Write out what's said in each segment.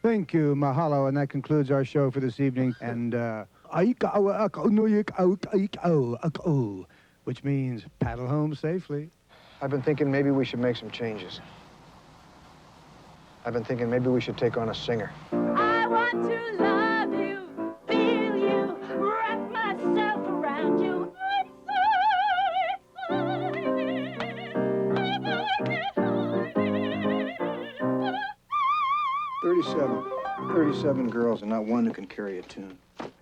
Thank you, mahalo, and that concludes our show for this evening. And which means paddle home safely. I've been thinking maybe we should make some changes. I've been thinking maybe we should take on a singer. I want to love you, feel you, wrap myself around you. I'm 37 girls and not one who can carry a tune.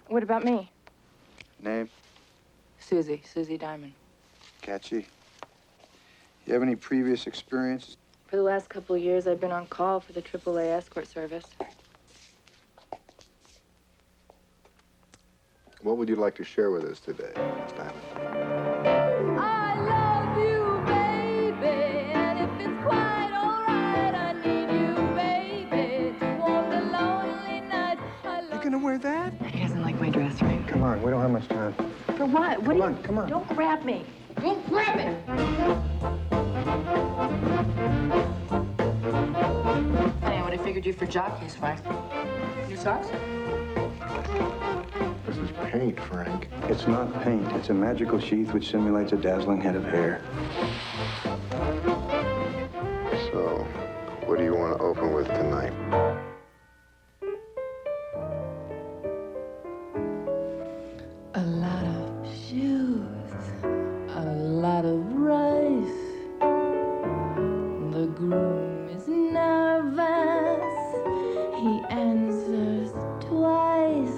What about me? Name? Susie Diamond. Catchy. You have any previous experience? For the last couple of years, I've been on call for the AAA escort service. What would you like to share with us today, Miss Diamond? I love you, baby, and if it's quite all right, I need you, baby, to warm the lonely nights. You gonna wear that? He doesn't like my dress, right? Come on, we don't have much time. For what? Come on. Don't grab me. Don't grab me! Hey, I would have figured you for jockeys, Frank. Your socks? This is paint, Frank. It's not paint. It's a magical sheath which simulates a dazzling head of hair. So, what do you want to open with tonight? A lot of shoes, a lot of rice. The groom is nervous. He answers twice.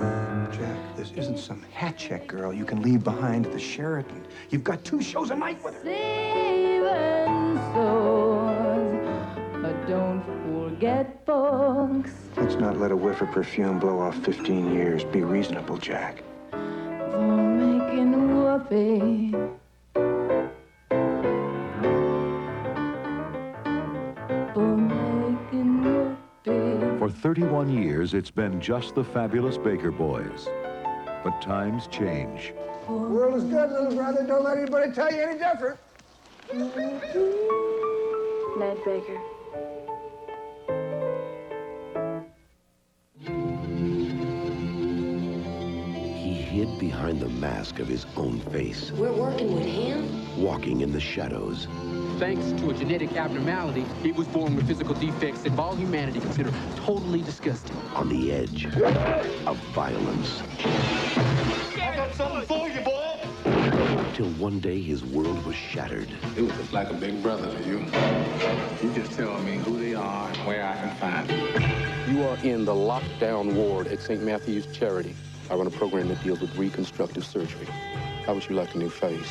Jack, this isn't some hat check girl you can leave behind at the Sheraton. You've got 2 shows a night with her. Saving souls, but don't forget, folks. Let's not let a whiff of perfume blow off 15 years. Be reasonable, Jack. For making whoopee. For making whoopee. For 31 years, it's been just the fabulous Baker Boys. But times change. The world is good, little brother. Don't let anybody tell you any different. Ned Baker. He hid behind the mask of his own face, We're working with him? walking in the shadows. Thanks to a genetic abnormality, he was born with physical defects that all humanity consider totally disgusting. On the edge of violence. I got something for you, boy. Till one day his world was shattered. It was just like a big brother to you. You just tell me who they are and where I can find them. You are in the lockdown ward at St. Matthew's Charity. I run a program that deals with reconstructive surgery. How would you like a new face?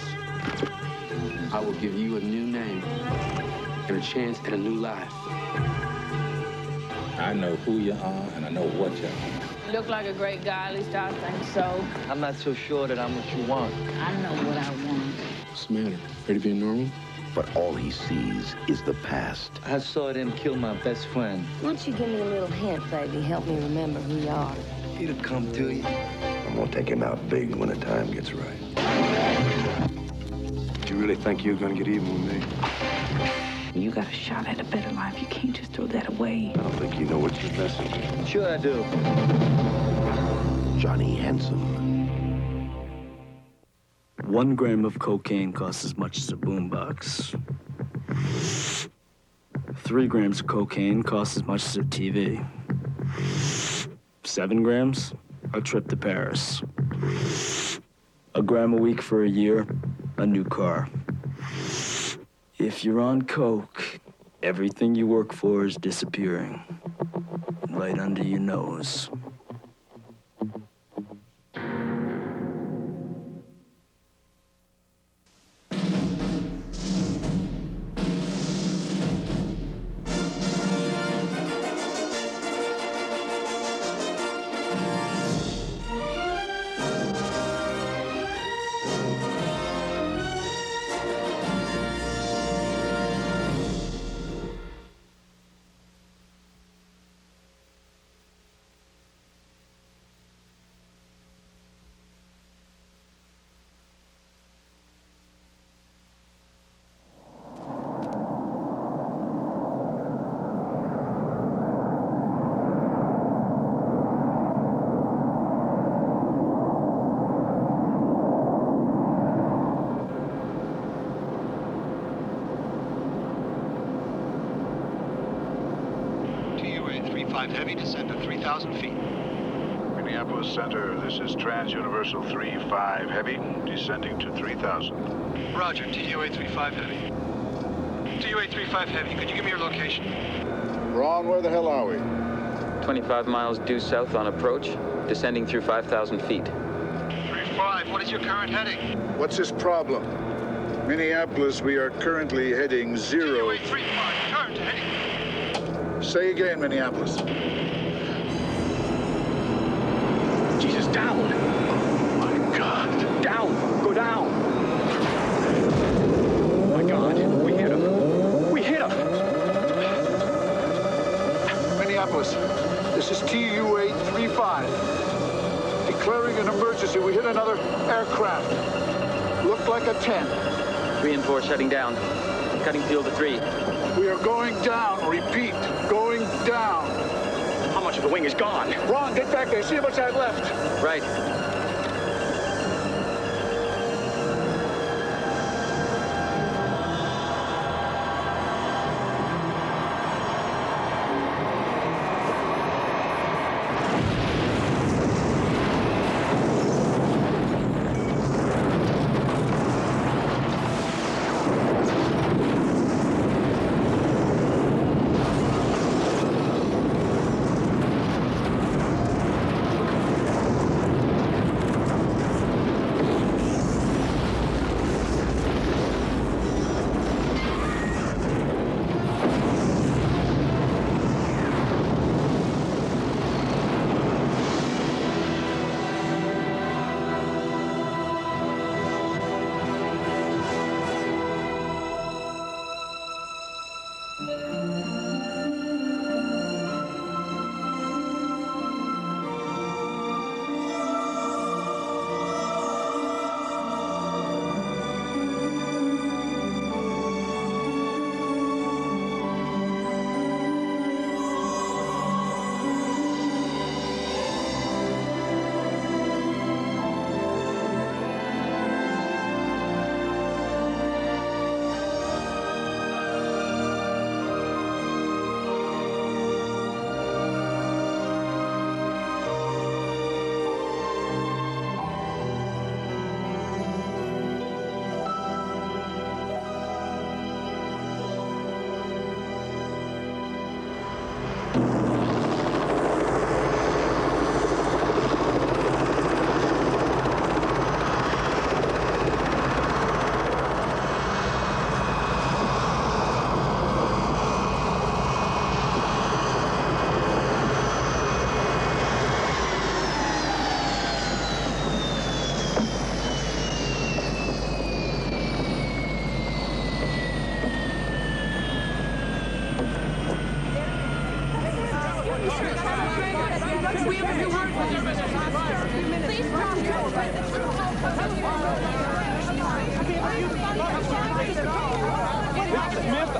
I will give you a new name and a chance at a new life. I know who you are and I know what you are. You look like a great guy, at least I think so. I'm not so sure that I'm what you want. I know what I want. What's the matter? Ready to be normal? But all he sees is the past. I saw them kill my best friend. Why don't you give me a little hint, baby? Help me remember who you are. It'll come to you. I'm gonna take him out big when the time gets right. Do you really think you're gonna get even with me? You got a shot at a better life. You can't just throw that away. I don't think you know what your message is. Sure I do. Johnny Handsome. 1 gram of cocaine costs as much as a boombox. 3 grams of cocaine costs as much as a TV. 7 grams, a trip to Paris. 1 gram a week for a year, a new car. If you're on coke, everything you work for is disappearing. Right under your nose. 3-5 heavy, descend to 3,000 feet. Minneapolis Center, this is Trans-Universal 3-5 Heavy, descending to 3,000. Roger, TUA 3-5 heavy. TUA 3-5 heavy, could you give me your location? Ron, where the hell are we? 25 miles due south on approach, descending through 5,000 feet. 3-5, what is your current heading? What's his problem? Minneapolis, we are currently heading 0. TUA 3-5, current heading. Say again, Minneapolis. Jesus, down! Oh, my God. Down! Go down! Oh, my God. We hit him. We hit him! Minneapolis, this is TUA 3-5. Declaring an emergency. We hit another aircraft. Looked like a 10. 3 and 4 shutting down. Cutting field to 3. We are going down. Repeat, going down. How much of the wing is gone? Ron, get back there. See how much I have left. Right.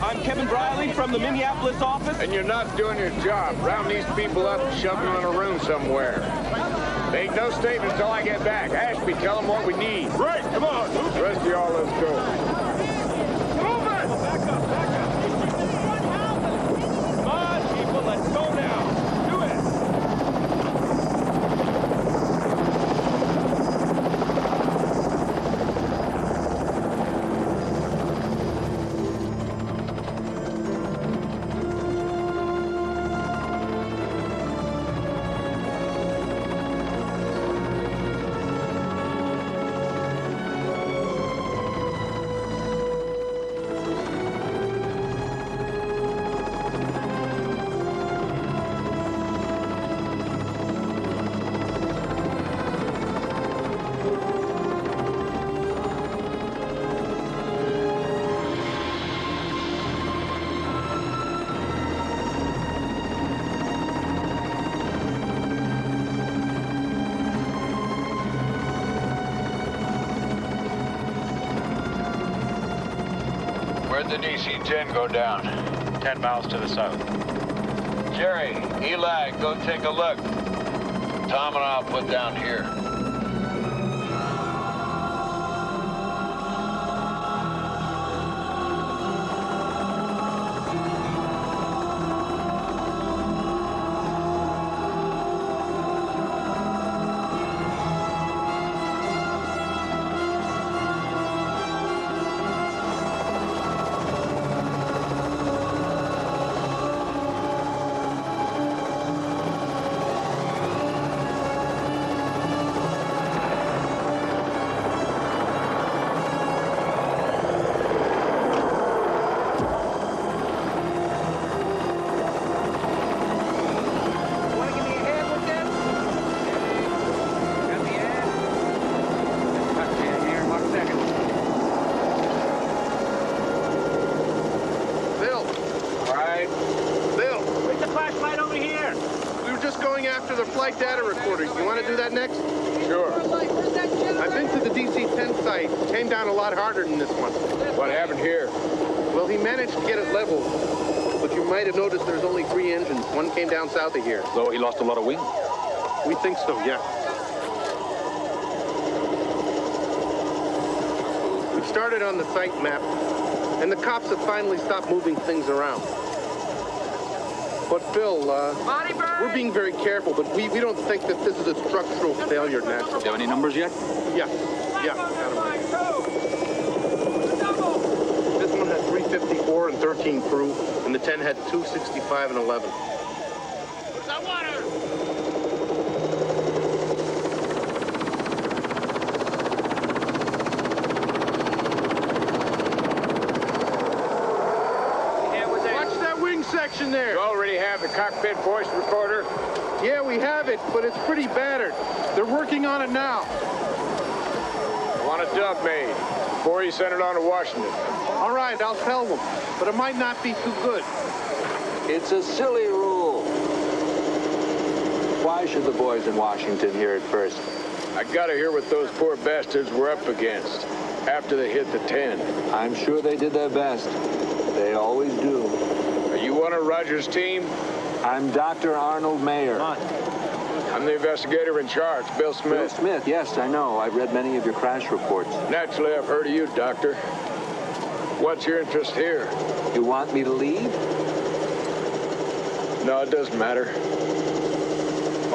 I'm Kevin Briley from the Minneapolis office. And you're not doing your job. Round these people up and shove them in a room somewhere. Make no statement until I get back. Ashby, tell them what we need. Right, come on. The rest of y'all, let's go. Move it! Back up, back up. Come on, people, let's go now. Do it. Where'd the DC-10 go down? 10 miles to the south. Jerry, Eli, go take a look. Tom and I'll put down here. going after the flight data recorders. You want to do that next? Sure. I've been to the DC-10 site. Came down a lot harder than this one. What happened here? Well, he managed to get it level. But you might have noticed there's only 3 engines. One came down south of here. So he lost a lot of wind? We think so, yeah. We've started on the site map, and the cops have finally stopped moving things around. But, Bill, we're being very careful, but we don't think that this is a structural failure, naturally. Do you have any numbers yet? Yeah. Got 'em right. This one had 354 and 13 crew, and the 10 had 265 and 11. Watch that wing section there. You already have the cockpit voice recorder? Yeah, we have it, but it's pretty battered. They're working on it now. I want a dub made before you send it on to Washington. All right, I'll tell them, but it might not be too good. It's a silly rule. Why should the boys in Washington hear it first? I gotta hear what those poor bastards were up against after they hit the 10. I'm sure they did their best. They always do. Are you one of Rogers' team? I'm Dr. Arnold Mayer. I'm the investigator in charge, Bill Smith. Bill Smith, yes, I know. I've read many of your crash reports. Naturally, I've heard of you, Doctor. What's your interest here? You want me to leave? No, it doesn't matter.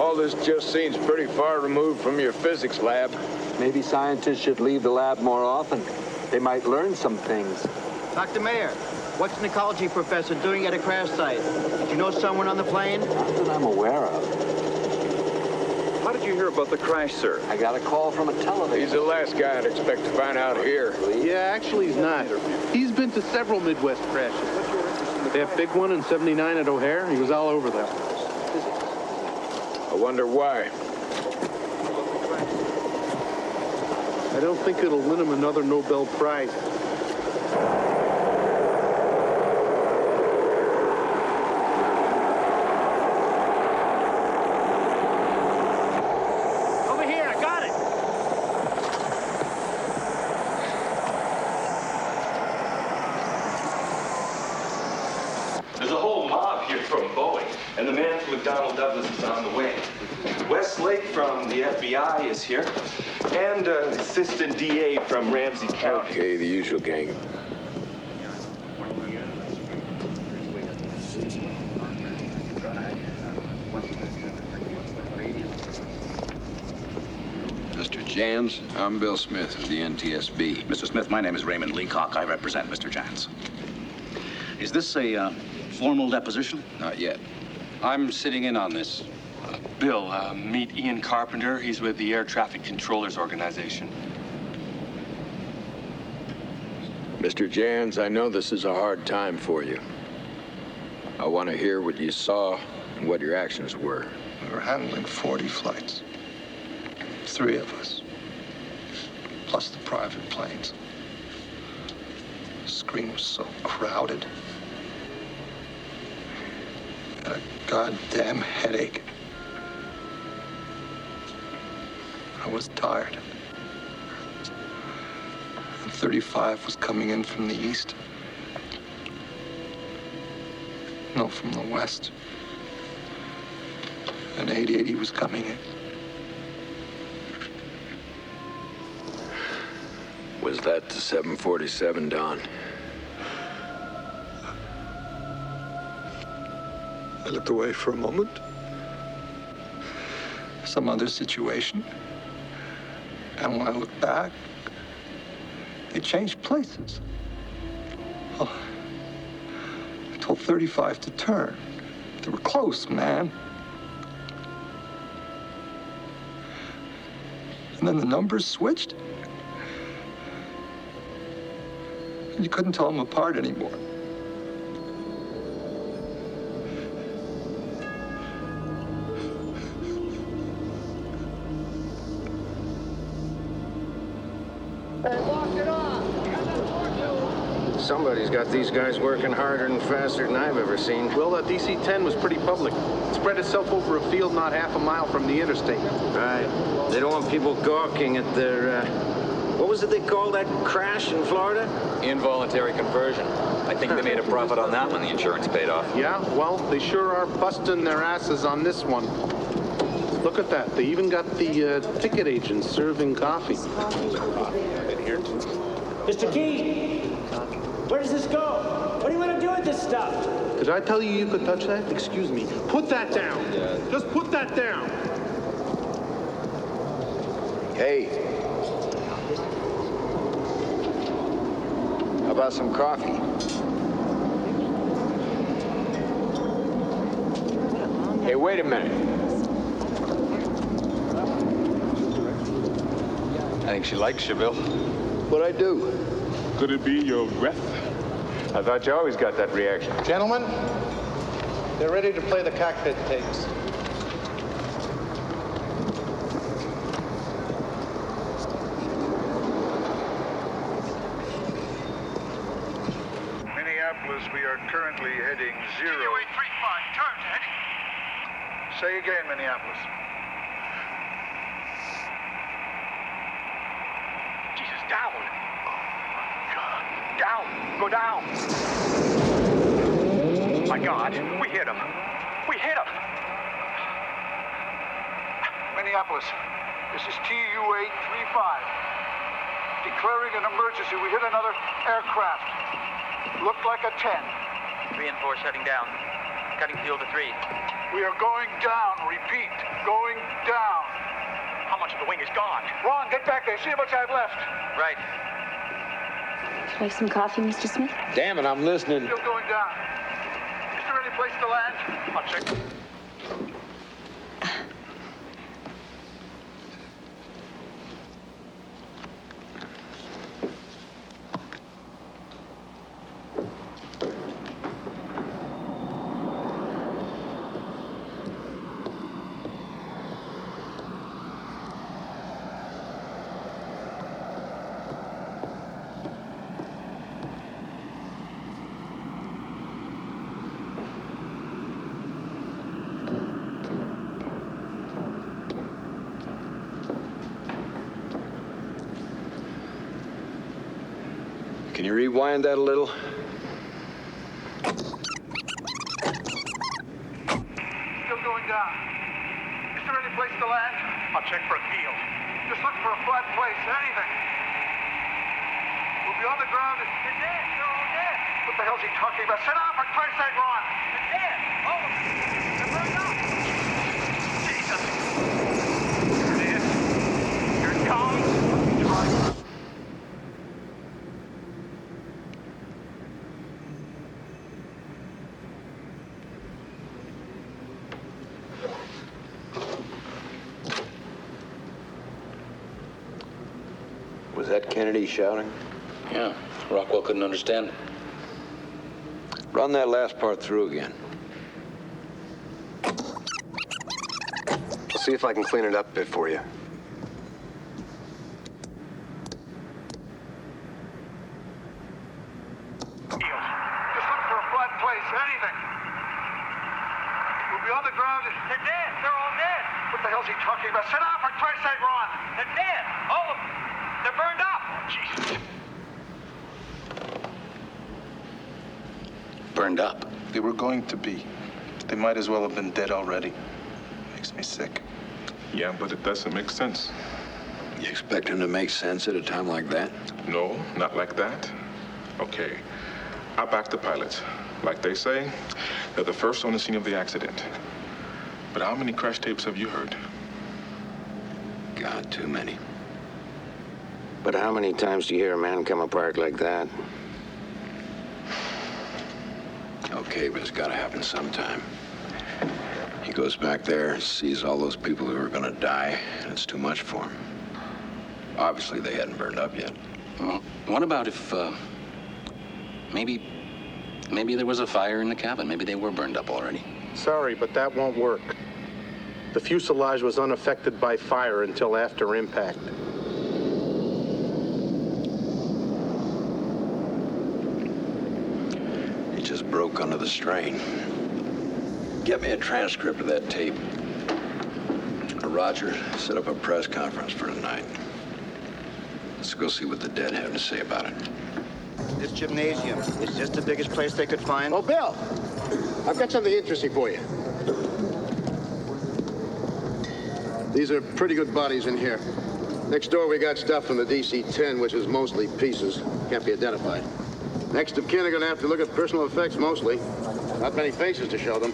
All this just seems pretty far removed from your physics lab. Maybe scientists should leave the lab more often. They might learn some things. Dr. Mayer, what's an ecology professor doing at a crash site? Did you know someone on the plane? Not that I'm aware of. How did you hear about the crash, sir? I got a call from a television. He's the last guy I'd expect to find out here. Yeah, actually he's not. He's been to several Midwest crashes. That big one in 79 at O'Hare, he was all over that one. I wonder why. I don't think it'll win him another Nobel Prize. Over here, I got it. There's a whole mob here from Boeing, and the man from McDonnell Douglas is on the way. Westlake from the FBI is here, and assistant DA from Ramsey County. Okay, the usual gang. Mr. Jans, I'm Bill Smith of the NTSB. Mr. Smith, my name is Raymond Leacock. I represent Mr. Jans. Is this a formal deposition? Not yet. I'm sitting in on this. Bill, meet Ian Carpenter. He's with the Air Traffic Controllers Organization. Mr. Jans, I know this is a hard time for you. I want to hear what you saw and what your actions were. We were handling 40 flights. 3 of us. Plus the private planes. The screen was so crowded. I had a goddamn headache. I was tired. And 35 was coming in from the east. No, from the west. And 880 was coming in. Was that the 747, Don? I looked away for a moment. Some other situation. And when I looked back, they changed places. Oh, I told 35 to turn. They were close, man. And then the numbers switched. And you couldn't tell them apart anymore. Somebody's got these guys working harder and faster than I've ever seen. Well, that DC-10 was pretty public. It spread itself over a field not half a mile from the interstate. Right. They don't want people gawking at their, what was it they called that crash in Florida? Involuntary conversion. I think they made a profit on that when the insurance paid off. Yeah, well, they sure are busting their asses on this one. Look at that. They even got the ticket agents serving coffee. Mr. Key, where does this go? What do you want to do with this stuff? Did I tell you you could touch that? Excuse me. Put that down. Just put that down. Hey. How about some coffee? Hey, wait a minute. I think she likes you, Bill. What'd I do? Could it be your breath? I thought you always got that reaction. Gentlemen, they're ready to play the cockpit tapes. Minneapolis, we are currently heading 0. 2835, turn to heading. Say again, Minneapolis. Jesus, down. Oh, God. Down. Go down. My God, we hit him. We hit him. Minneapolis, this is TU-835. Declaring an emergency. We hit another aircraft. Looked like a 10. 3 and 4 shutting down. Cutting fuel to 3. We are going down. Repeat, going down. How much of the wing is gone? Ron, get back there. See how much I've left. Right. Would you like some coffee, Mr. Smith? Damn it, I'm listening. Still going down. Is there any place to land? I'll check. Can you rewind that a little? Still going down. Is there any place to land? I'll check for a field. Just look for a flat place, anything. We'll be on the ground. They're dead. They're all dead. What the hell's he talking about? Sit down, for Christ's sake, Ron. They're dead. All of them. They're burned up. Jesus. There it is. Here it comes. Try. Was that Kennedy shouting? Yeah, Rockwell couldn't understand it. Run that last part through again. I'll see if I can clean it up a bit for you. Just look for a flat place, anything. We'll be on the ground. They're dead. They're all dead. What the hell's he talking about? Sit down, for Christ's sake, Ron. They're dead. All of them. They're burned up. Jesus. Burned up. They were going to be. They might as well have been dead already. Makes me sick. Yeah, but it doesn't make sense. You expect him to make sense at a time like that? No, not like that. Okay, I back the pilots. Like they say, they're the first on the scene of the accident. But how many crash tapes have you heard? God, too many. But how many times do you hear a man come apart like that? Okay, but it's gotta happen sometime. He goes back there, sees all those people who are gonna die, and it's too much for him. Obviously, they hadn't burned up yet. Well, what about if, maybe there was a fire in the cabin? Maybe they were burned up already. Sorry, but that won't work. The fuselage was unaffected by fire until after impact. sunk under the strain. Get me a transcript of that tape. Roger, set up a press conference for tonight. Let's go see what the dead have to say about it. This gymnasium is just the biggest place they could find. Oh, Bill, I've got something interesting for you. These are pretty good bodies in here. Next door, we got stuff from the DC-10, which is mostly pieces. Can't be identified. Next of kin are going to have to look at personal effects mostly. Not many faces to show them.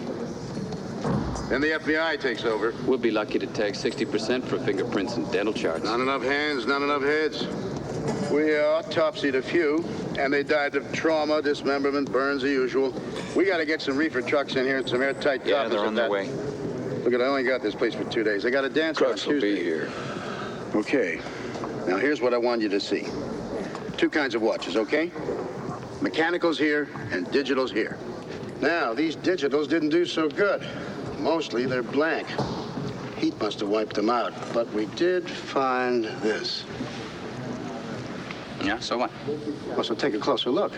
Then the FBI takes over. We'll be lucky to take 60% for fingerprints and dental charts. Not enough hands, not enough heads. We autopsied a few, and they died of trauma, dismemberment, burns, the usual. We got to get some reefer trucks in here and some airtight copies. Yeah, they're on their way. Look, I only got this place for 2 days. I got a dance on Tuesday. Trucks will be here. Okay. Now, here's what I want you to see. 2 kinds of watches, okay? Mechanicals here and digitals here. Now, these digitals didn't do so good. Mostly they're blank. Heat must have wiped them out. But we did find this. Yeah, so what? Well, so take a closer look.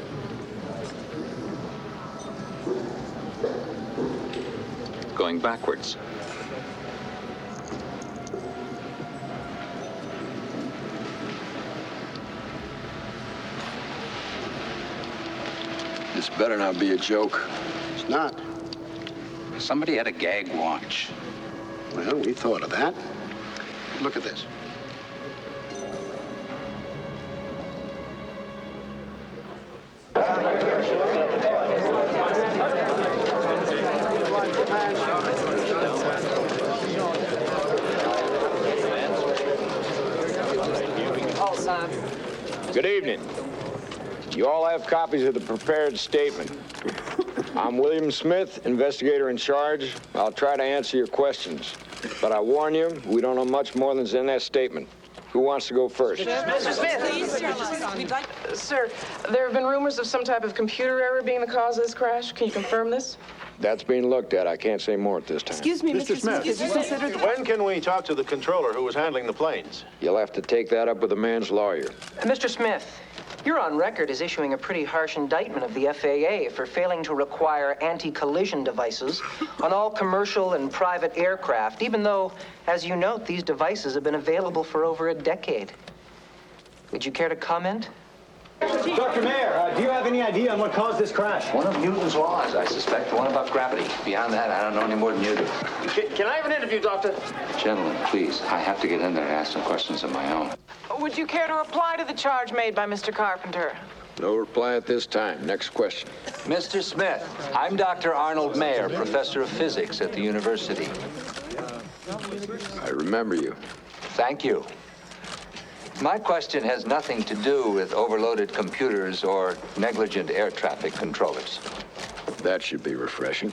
Going backwards. This better not be a joke. It's not. Somebody had a gag watch. Well, we thought of that. Look at this. Good evening. You all have copies of the prepared statement. I'm William Smith, investigator in charge. I'll try to answer your questions. But I warn you, we don't know much more than's in that statement. Who wants to go first? Mr. Smith, sir, there have been rumors of some type of computer error being the cause of this crash. Can you confirm this? That's being looked at. I can't say more at this time. Excuse me, Mr. Smith. Did you consider When can we talk to the controller who was handling the planes? You'll have to take that up with the man's lawyer. Mr. Smith, you're on record as issuing a pretty harsh indictment of the FAA for failing to require anti-collision devices on all commercial and private aircraft, even though, as you note, these devices have been available for over a decade. Would you care to comment? Dr. Mayer, do you have any idea on what caused this crash? One of Newton's laws, I suspect. One about gravity. Beyond that, I don't know any more than you do. Can I have an interview, Doctor? Gentlemen, please. I have to get in there and ask some questions of my own. Would you care to reply to the charge made by Mr. Carpenter? No reply at this time. Next question. Mr. Smith, I'm Dr. Arnold Mayer, professor of physics at the university. I remember you. Thank you. My question has nothing to do with overloaded computers or negligent air traffic controllers. That should be refreshing.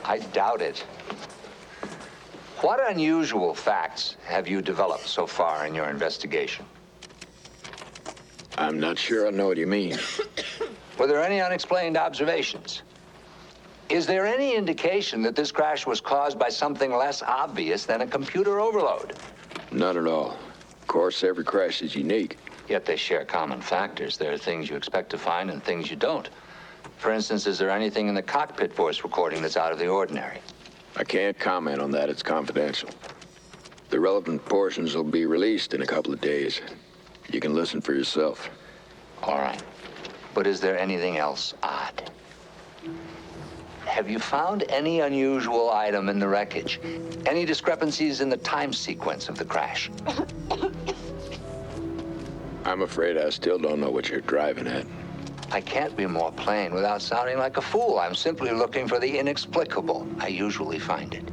I doubt it. What unusual facts have you developed so far in your investigation? I'm not sure I know what you mean. Were there any unexplained observations? Is there any indication that this crash was caused by something less obvious than a computer overload? Not at all. Of course, every crash is unique. Yet they share common factors. There are things you expect to find and things you don't. For instance, is there anything in the cockpit voice recording that's out of the ordinary? I can't comment on that. It's confidential. The relevant portions will be released in a couple of days. You can listen for yourself. All right. But is there anything else odd? Have you found any unusual item in the wreckage? Any discrepancies in the time sequence of the crash? I'm afraid I still don't know what you're driving at. I can't be more plain without sounding like a fool. I'm simply looking for the inexplicable. I usually find it.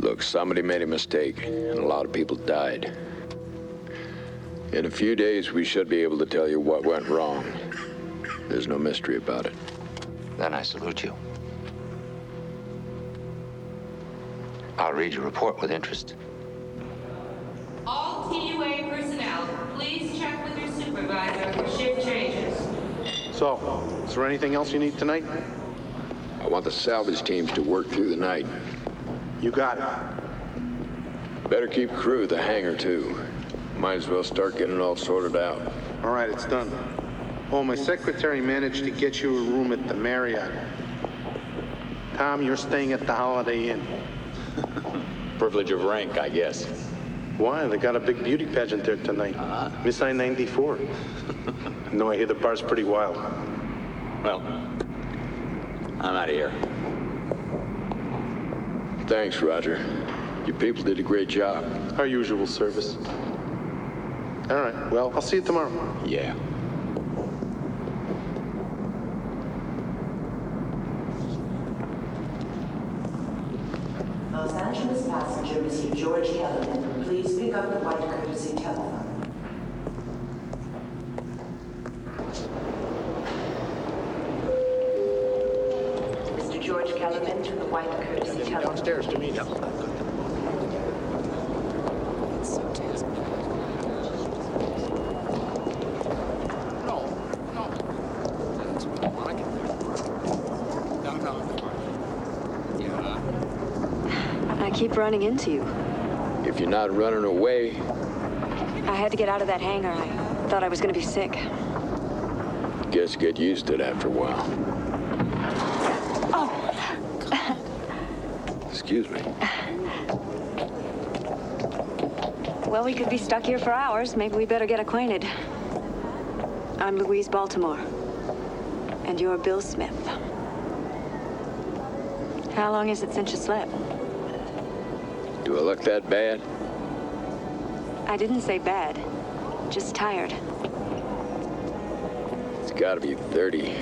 Look, somebody made a mistake, and a lot of people died. In a few days, we should be able to tell you what went wrong. There's no mystery about it. Then I salute you. I'll read your report with interest. All TUA personnel, please check with your supervisor for shift changes. So, is there anything else you need tonight? I want the salvage teams to work through the night. You got it. Better keep crew at the hangar, too. Might as well start getting it all sorted out. All right, it's done. Oh, my secretary managed to get you a room at the Marriott. Tom, you're staying at the Holiday Inn. Privilege of rank, I guess. Why? They got a big beauty pageant there tonight. Miss I-94. No, I hear the bar's pretty wild. Well, I'm out of here. Thanks, Roger. You people did a great job. Our usual service. All right, well, I'll see you tomorrow. Yeah. Los Angeles passenger, Mr. George Kellerman, please pick up the white courtesy telephone. Mr. George Kellerman to the white courtesy telephone. Downstairs to meet him. I keep running into you. If you're not running away, I had to get out of that hangar. I thought I was going to be sick. guess get used to it after a while. Oh. Excuse me. Well, we could be stuck here for hours. Maybe we better get acquainted. I'm Louise Baltimore. And you're Bill Smith. How long is it since you slept? Do I look that bad? I didn't say bad. Just tired. It's gotta be 30,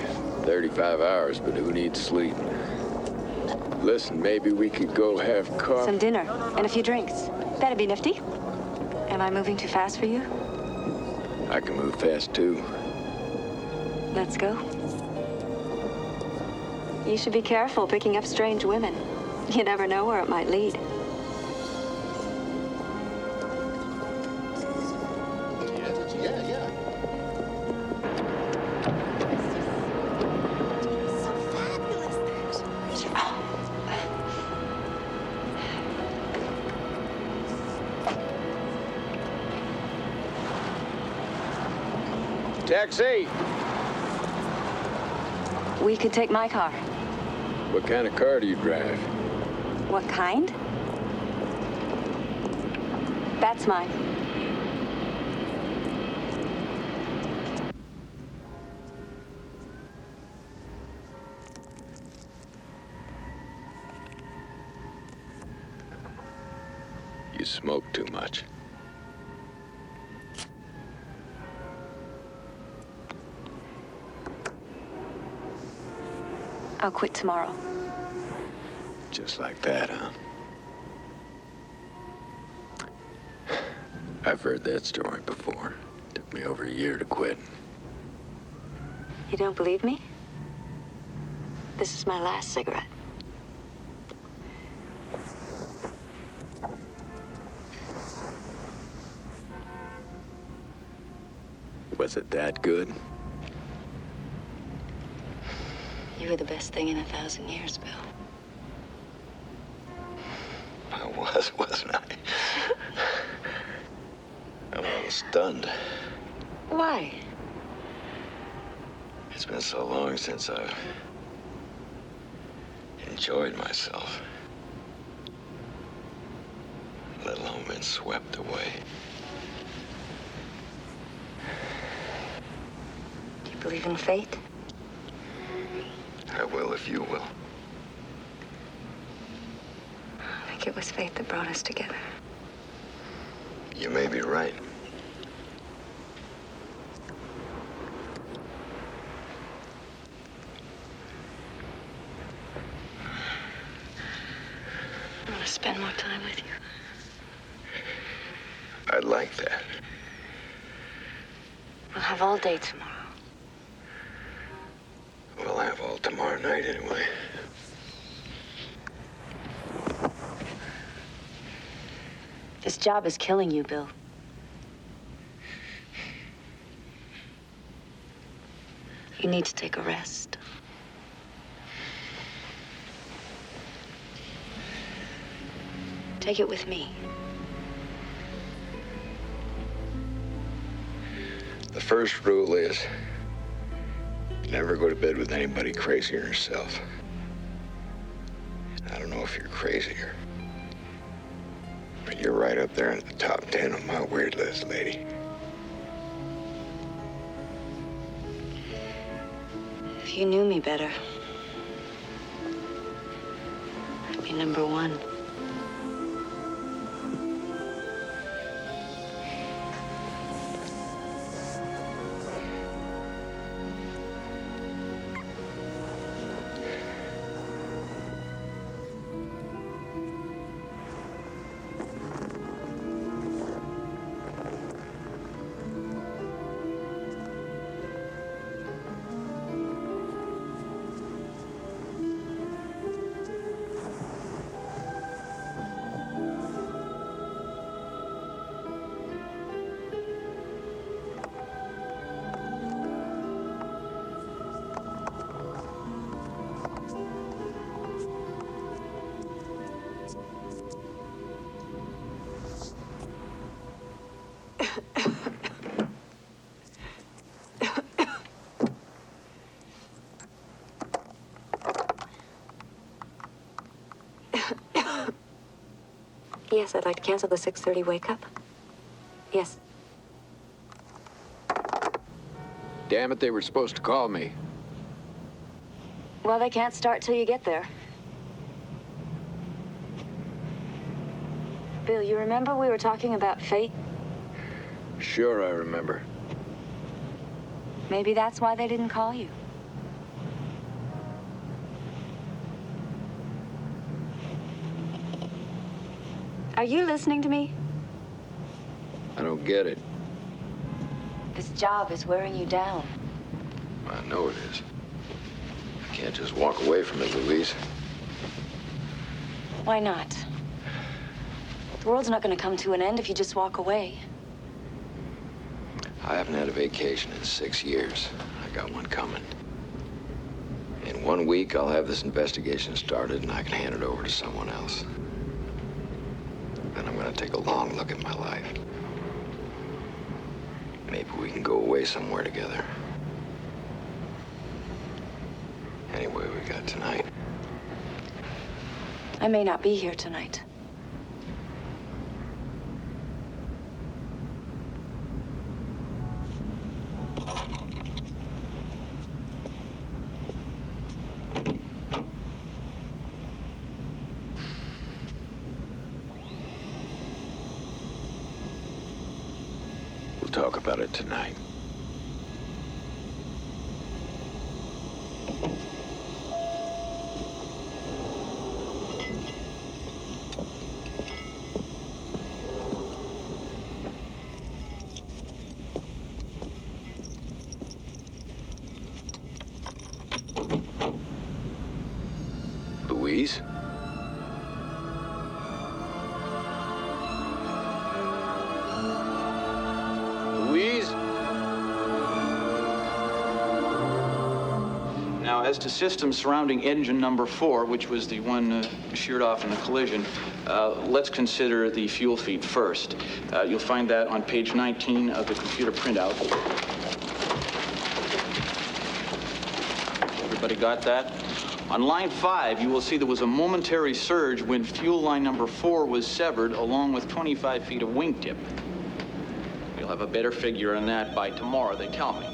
35 hours, but who needs sleep? Listen, maybe we could go have coffee. Some dinner and a few drinks. That'd be nifty. Am I moving too fast for you? I can move fast, too. Let's go. You should be careful picking up strange women. You never know where it might lead. Taxi! We could take my car. What kind of car do you drive? What kind? That's mine. You smoke too much. I'll quit tomorrow. Just like that, huh? I've heard that story before. Took me over a year to quit. You don't believe me? This is my last cigarette. Was it that good? You were the best thing in 1,000 years, Bill. I was, wasn't I? I'm a little stunned. Why? It's been so long since I've enjoyed myself. Let alone been swept away. Do you believe in fate? I will if you will. I think it was fate that brought us together. You may be right. I want to spend more time with you. I'd like that. We'll have all day tomorrow. We'll have all tomorrow night anyway. This job is killing you, Bill. You need to take a rest. Take it with me. The first rule is never go to bed with anybody crazier than yourself. don't know if you're crazier, but you're right up there in the top 10 on my weird list, lady. If you knew me better, I'd be number one. Yes, I'd like to cancel the 6:30 wake-up. Yes. Damn it, they were supposed to call me. Well, they can't start till you get there. Bill, you remember we were talking about fate? Sure, I remember. Maybe that's why they didn't call you. Are you listening to me? I don't get it. This job is wearing you down. I know it is. I can't just walk away from it, Louise. Why not? The world's not going to come to an end if you just walk away. I haven't had a vacation in 6 years. I got one coming. In 1 week, I'll have this investigation started and I can hand it over to someone else. Then I'm going to take a long look at my life. Maybe we can go away somewhere together. Anyway, we got tonight. I may not be here tonight. We'll talk about it tonight. Louise? Louise? Now, as to systems surrounding engine number 4, which was the one sheared off in the collision, let's consider the fuel feed first. You'll find that on page 19 of the computer printout. Everybody got that? On line 5, you will see there was a momentary surge when fuel line number 4 was severed, along with 25 feet of wingtip. We'll have a better figure on that by tomorrow, they tell me.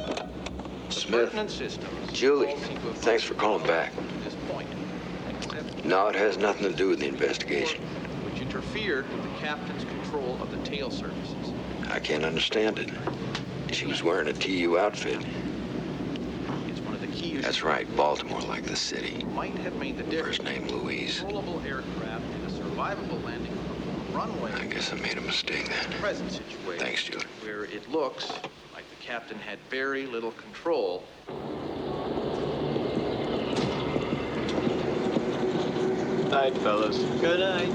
Smith, Julie, thanks for calling back. This point, No, it has nothing to do with the investigation. which interfered with the captain's control of the tail surfaces. I can't understand it. She was wearing a TU outfit. It's one of the key issues. That's right, Baltimore like the city. Might have made the difference. First name Louise. Controllable aircraft and a survivable landing on the home runway. I guess I made a mistake then. Present situation. Thanks, Julie. Where it looks like the captain had very little control. Night, fellas. Good night.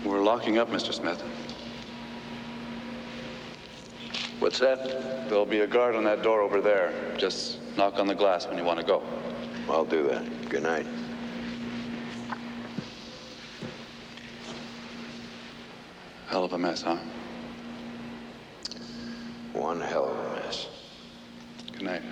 We're locking up, Mr. Smith. What's that? There'll be a guard on that door over there. Just knock on the glass when you want to go. I'll do that. Good night. Hell of a mess, huh? One hell of a mess. Good night.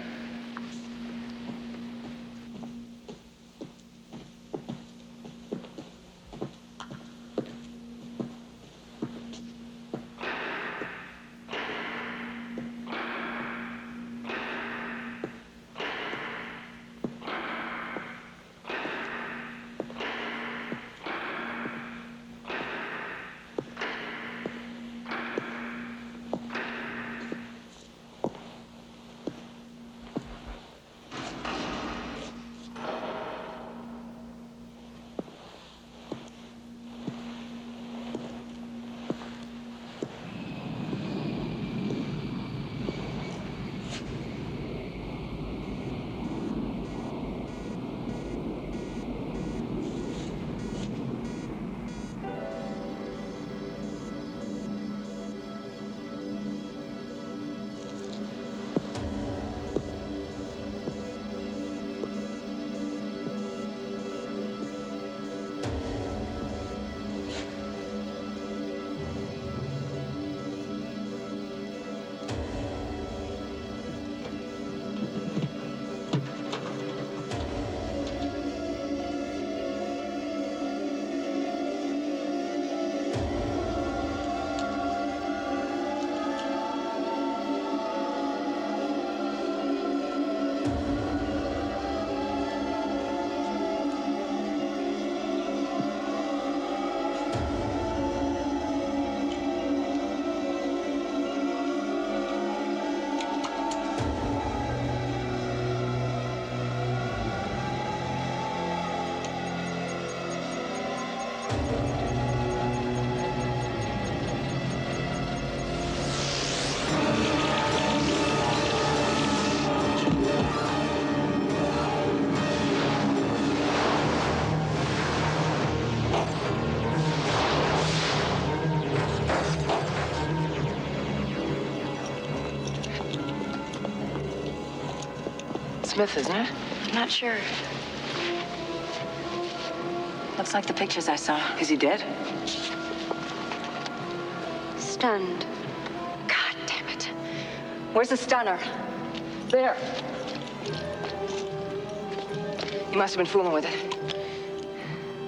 Smith, isn't it? I'm not sure. Looks like the pictures I saw. Is he dead? Stunned. God damn it. Where's the stunner? There. He must have been fooling with it.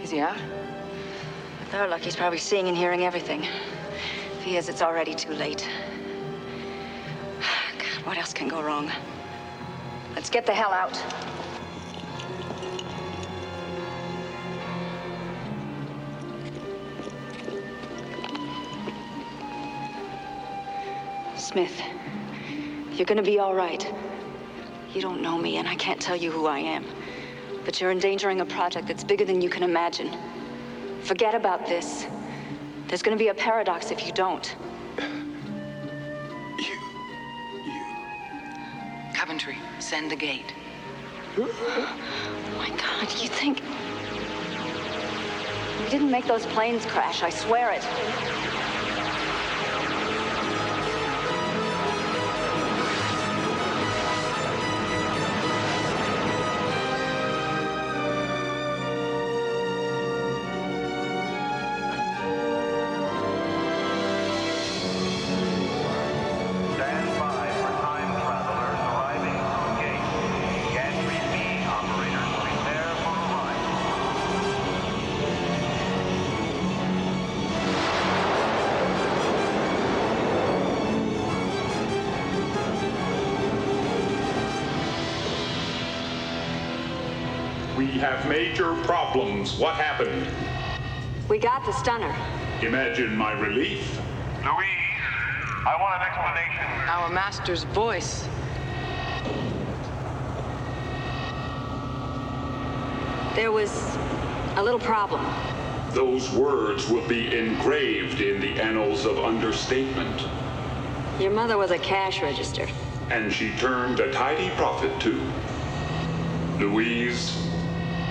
Is he out? With our luck, he's probably seeing and hearing everything. If he is, it's already too late. God, what else can go wrong? Let's get the hell out. Smith, you're gonna be all right. You don't know me, and I can't tell you who I am. But you're endangering a project that's bigger than you can imagine. Forget about this. There's gonna be a paradox if you don't. Coventry, send the gate. Oh my God, you think... We didn't make those planes crash, I swear it. We have major problems. What happened? We got the stunner. Imagine my relief. Louise, I want an explanation. Our master's voice. There was a little problem. Those words will be engraved in the annals of understatement. Your mother was a cash register. And she turned a tidy profit, too. Louise,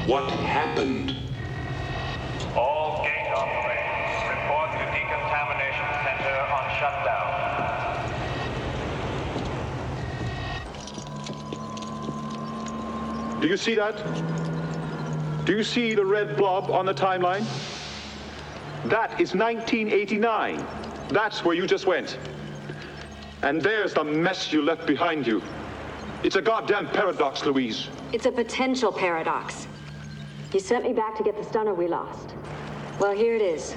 what happened? All gate operators report to decontamination center on shutdown. Do you see that? Do you see the red blob on the timeline? That is 1989. That's where you just went. And there's the mess you left behind you. It's a goddamn paradox, Louise. It's a potential paradox. You sent me back to get the stunner we lost. Well, here it is.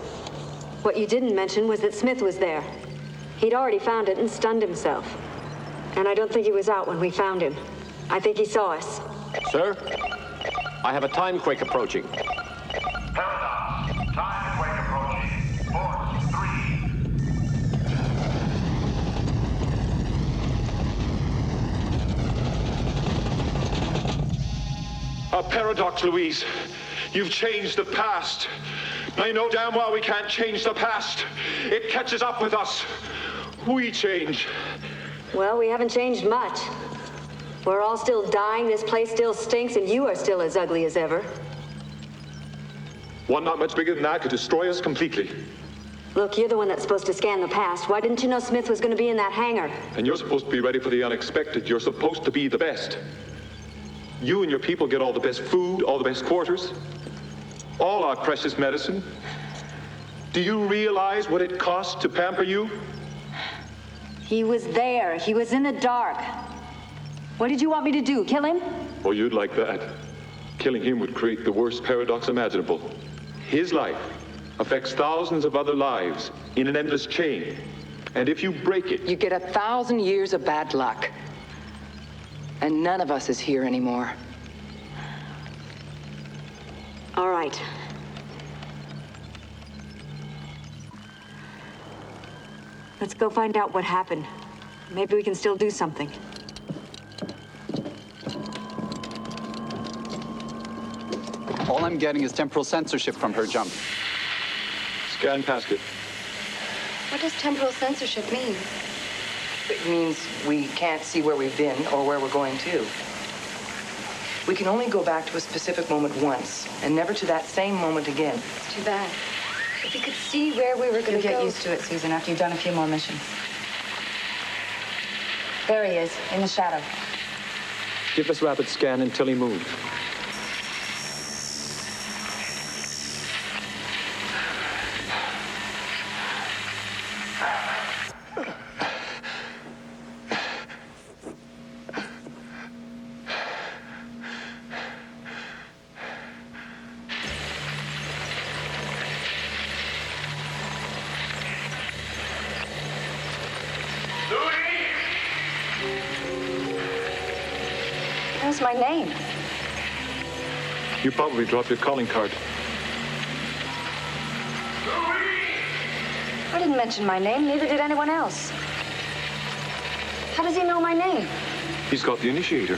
What you didn't mention was that Smith was there. He'd already found it and stunned himself. And I don't think he was out when we found him. I think he saw us. Sir, I have a time quake approaching. Paradox. Time quake approaching. Force 3. A paradox, Louise. You've changed the past. I know damn well we can't change the past. It catches up with us. We change. Well, we haven't changed much. We're all still dying, this place still stinks, and you are still as ugly as ever. One not much bigger than that could destroy us completely. Look, you're the one that's supposed to scan the past. Why didn't you know Smith was going to be in that hangar? And you're supposed to be ready for the unexpected. You're supposed to be the best. You and your people get all the best food, all the best quarters, all our precious medicine. Do you realize what it costs to pamper you? He was there. He was in the dark. What did you want me to do, kill him? Oh, you'd like that. Killing him would create the worst paradox imaginable. His life affects thousands of other lives in an endless chain. And if you break it... You get 1,000 years of bad luck. And none of us is here anymore. All right. Let's go find out what happened. Maybe we can still do something. All I'm getting is temporal censorship from her jump. Scan past it. What does temporal censorship mean? It means we can't see where we've been or where we're going to. We can only go back to a specific moment once, and never to that same moment again. It's too bad. If we could see where we were going to go... You'll get used to it, Susan, after you've done a few more missions. There he is, in the shadow. Give us rapid scan until he moves. What's my name? You probably dropped your calling card. I didn't mention my name, neither did anyone else. How does he know my name? He's got the initiator.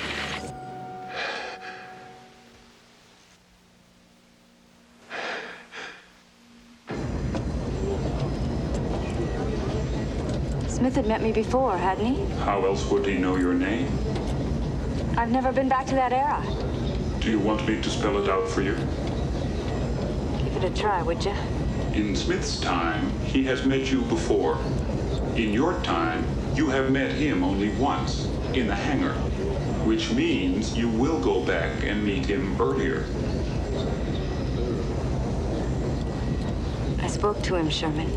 Smith had met me before, hadn't he? How else would he know your name? I've never been back to that era. Do you want me to spell it out for you? Give it a try, would you? In Smith's time, he has met you before. In your time, you have met him only once, in the hangar, which means you will go back and meet him earlier. I spoke to him, Sherman.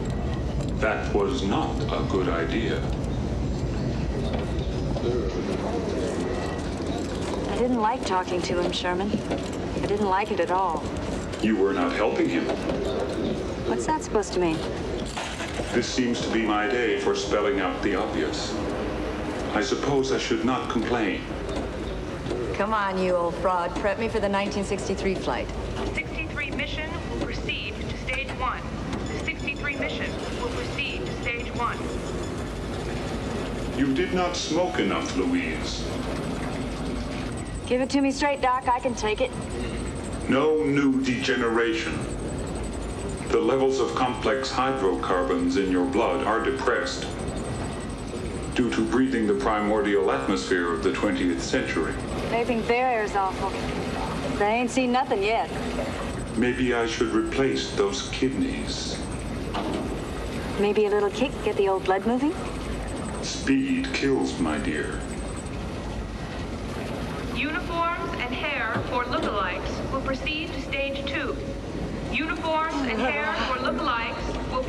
That was not a good idea. I didn't like talking to him, Sherman. I didn't like it at all. You were not helping him. What's that supposed to mean? This seems to be my day for spelling out the obvious. I suppose I should not complain. Come on, you old fraud. Prep me for the 1963 flight. 63 mission will proceed to stage 1. The 63 mission will proceed to stage 1. You did not smoke enough, Louise. Give it to me straight, Doc. I can take it. No new degeneration. The levels of complex hydrocarbons in your blood are depressed due to breathing the primordial atmosphere of the 20th century. They think their air's awful. They ain't seen nothing yet. Maybe I should replace those kidneys. Maybe a little kick, get the old blood moving? Speed kills, my dear. Uniforms and hair for lookalikes will proceed to stage 2. Uniforms and hair for lookalikes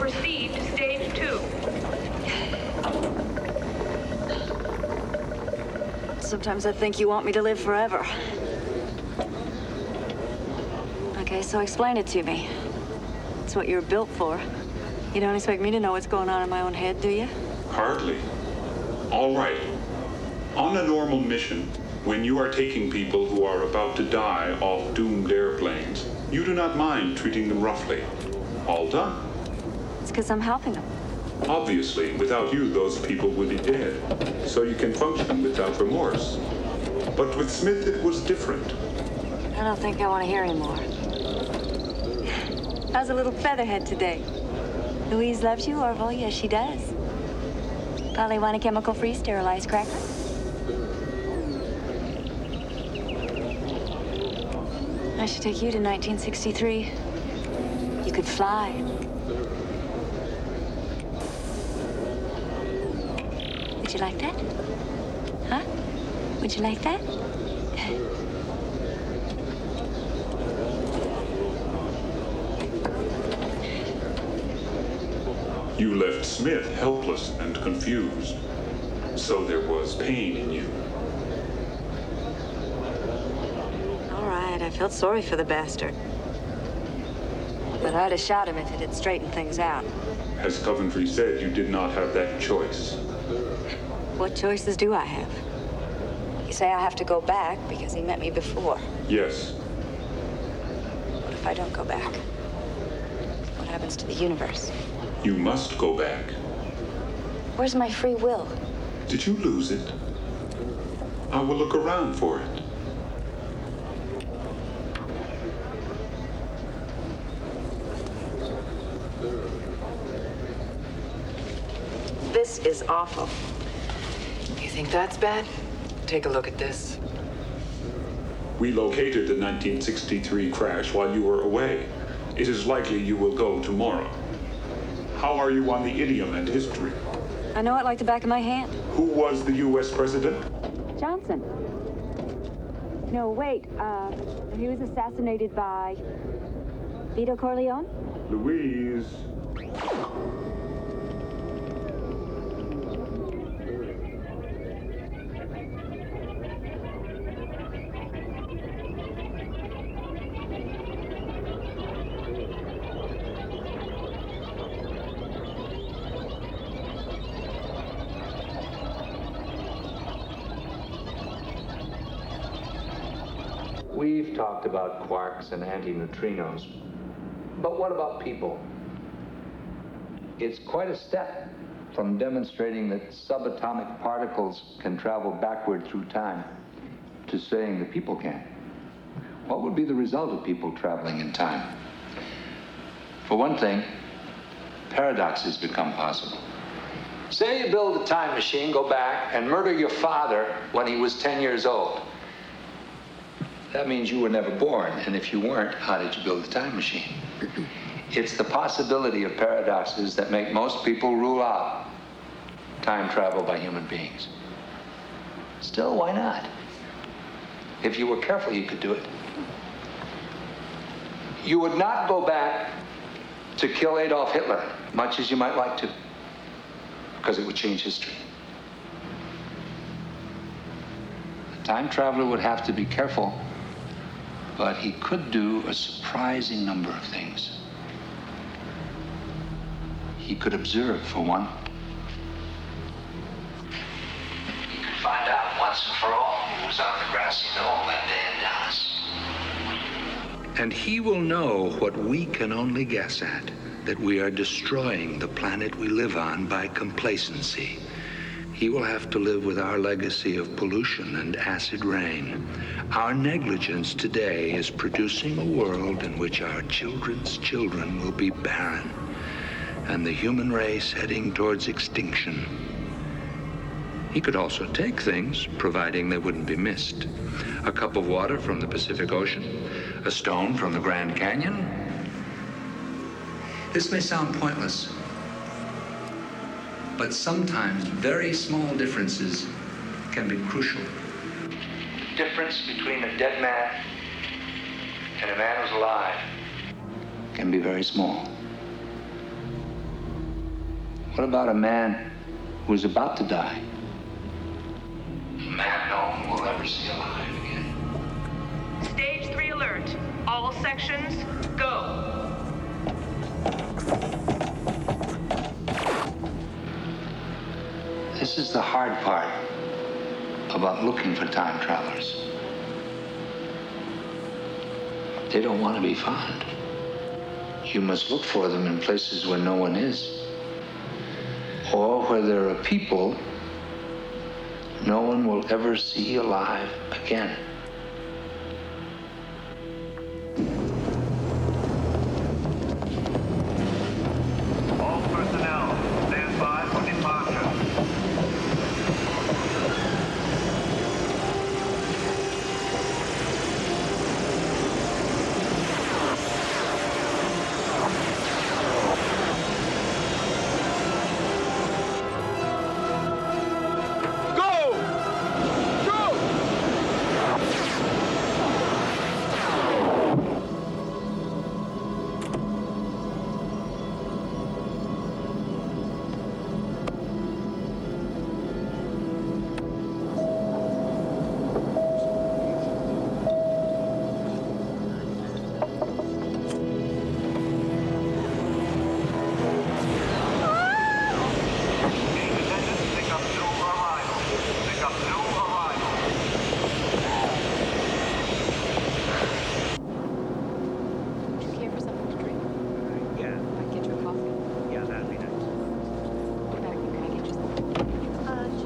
proceed to stage 2. Sometimes I think you want me to live forever. Okay, so explain it to me. It's what you're built for. You don't expect me to know what's going on in my own head, do you? Hardly. All right. On a normal mission, when you are taking people who are about to die off doomed airplanes, you do not mind treating them roughly. All done. It's because I'm helping them. Obviously, without you, those people would be dead. So you can function without remorse. But with Smith, it was different. I don't think I want to hear anymore. How's a little featherhead today? Louise loves you, Orville. Yes, she does. Probably want a chemical-free sterilized cracker? I should take you to 1963. You could fly. Would you like that? Huh? Would you like that? You left Smith helpless and confused. So there was pain in you. All right, I felt sorry for the bastard. But I'd have shot him if it had straightened things out. As Coventry said, you did not have that choice. What choices do I have? You say I have to go back because he met me before. Yes. What if I don't go back? What happens to the universe? You must go back. Where's my free will? Did you lose it? I will look around for it. This is awful. You think that's bad? Take a look at this. We located the 1963 crash while you were away. It is likely you will go tomorrow. How are you on the idiom and history? I know it like the back of my hand. Who was the U.S. president? Johnson. No, wait. He was assassinated by Vito Corleone? Louise. We've talked about quarks and antineutrinos, but what about people? It's quite a step from demonstrating that subatomic particles can travel backward through time to saying that people can. What would be the result of people traveling in time? For one thing, paradoxes become possible. Say you build a time machine, go back, and murder your father when he was 10 years old. That means you were never born, and if you weren't, how did you build a time machine? It's the possibility of paradoxes that make most people rule out time travel by human beings. Still, why not? If you were careful, you could do it. You would not go back to kill Adolf Hitler, much as you might like to, because it would change history. The time traveler would have to be careful, but he could do a surprising number of things. He could observe, for one. He could find out once and for all who was on the grassy knoll that day in Dallas. And he will know what we can only guess at, that we are destroying the planet we live on by complacency. He will have to live with our legacy of pollution and acid rain. Our negligence today is producing a world in which our children's children will be barren, and the human race heading towards extinction. He could also take things, providing they wouldn't be missed. A cup of water from the Pacific Ocean, a stone from the Grand Canyon. This may sound pointless, but sometimes very small differences can be crucial. The difference between a dead man and a man who's alive can be very small. What about a man who is about to die? A man no one will ever see alive again. Stage 3 alert. All sections, go. This is the hard part about looking for time travelers. They don't want to be found. You must look for them in places where no one is, or where there are people no one will ever see alive again. All personnel, stand by for departure.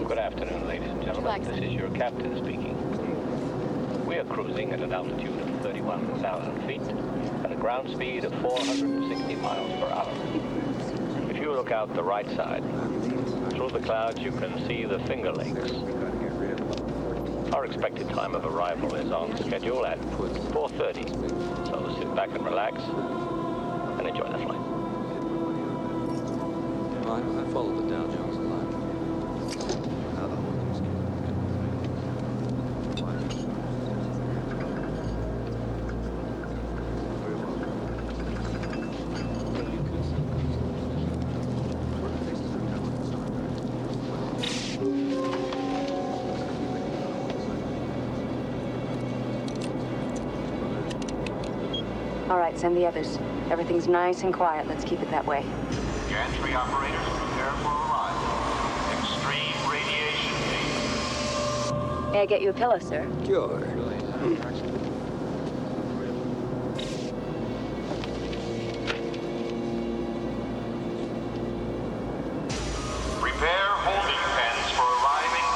Good afternoon, ladies and gentlemen. This is your captain speaking. We are cruising at an altitude of 31,000 feet at a ground speed of 460 miles per hour. If you look out the right side, through the clouds you can see the Finger Lakes. Our expected time of arrival is on schedule at 4:30, so sit back and relax and enjoy the flight. I follow the Dow Jones line. All right, send the others. Everything's nice and quiet. Let's keep it that way. Gantry operators, prepare for arrival. Extreme radiation danger. May I get you a pillow, sir? Sure. Prepare holding pens for arriving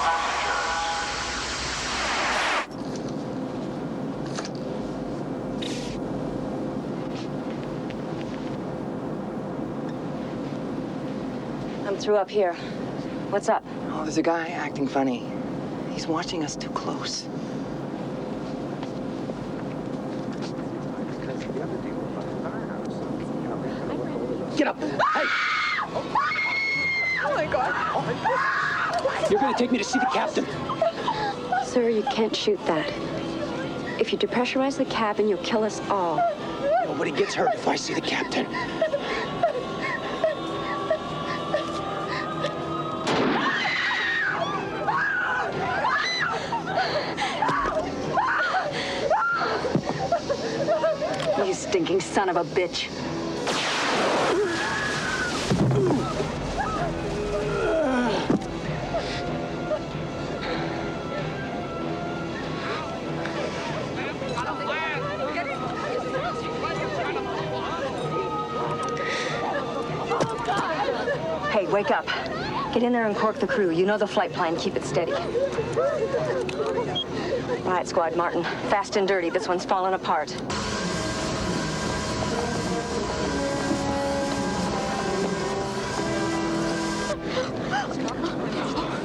I'm through up here. What's up? Oh, there's a guy acting funny. He's watching us too close. Get up! Hey! Oh my God! You're gonna take me to see the captain. Sir, you can't shoot that. If you depressurize the cabin, you'll kill us all. Nobody gets hurt if I see the captain. You stinking son of a bitch. Hey, wake up. Get in there and cork the crew. You know the flight plan. Keep it steady. All right, Squad Martin. Fast and dirty. This one's falling apart.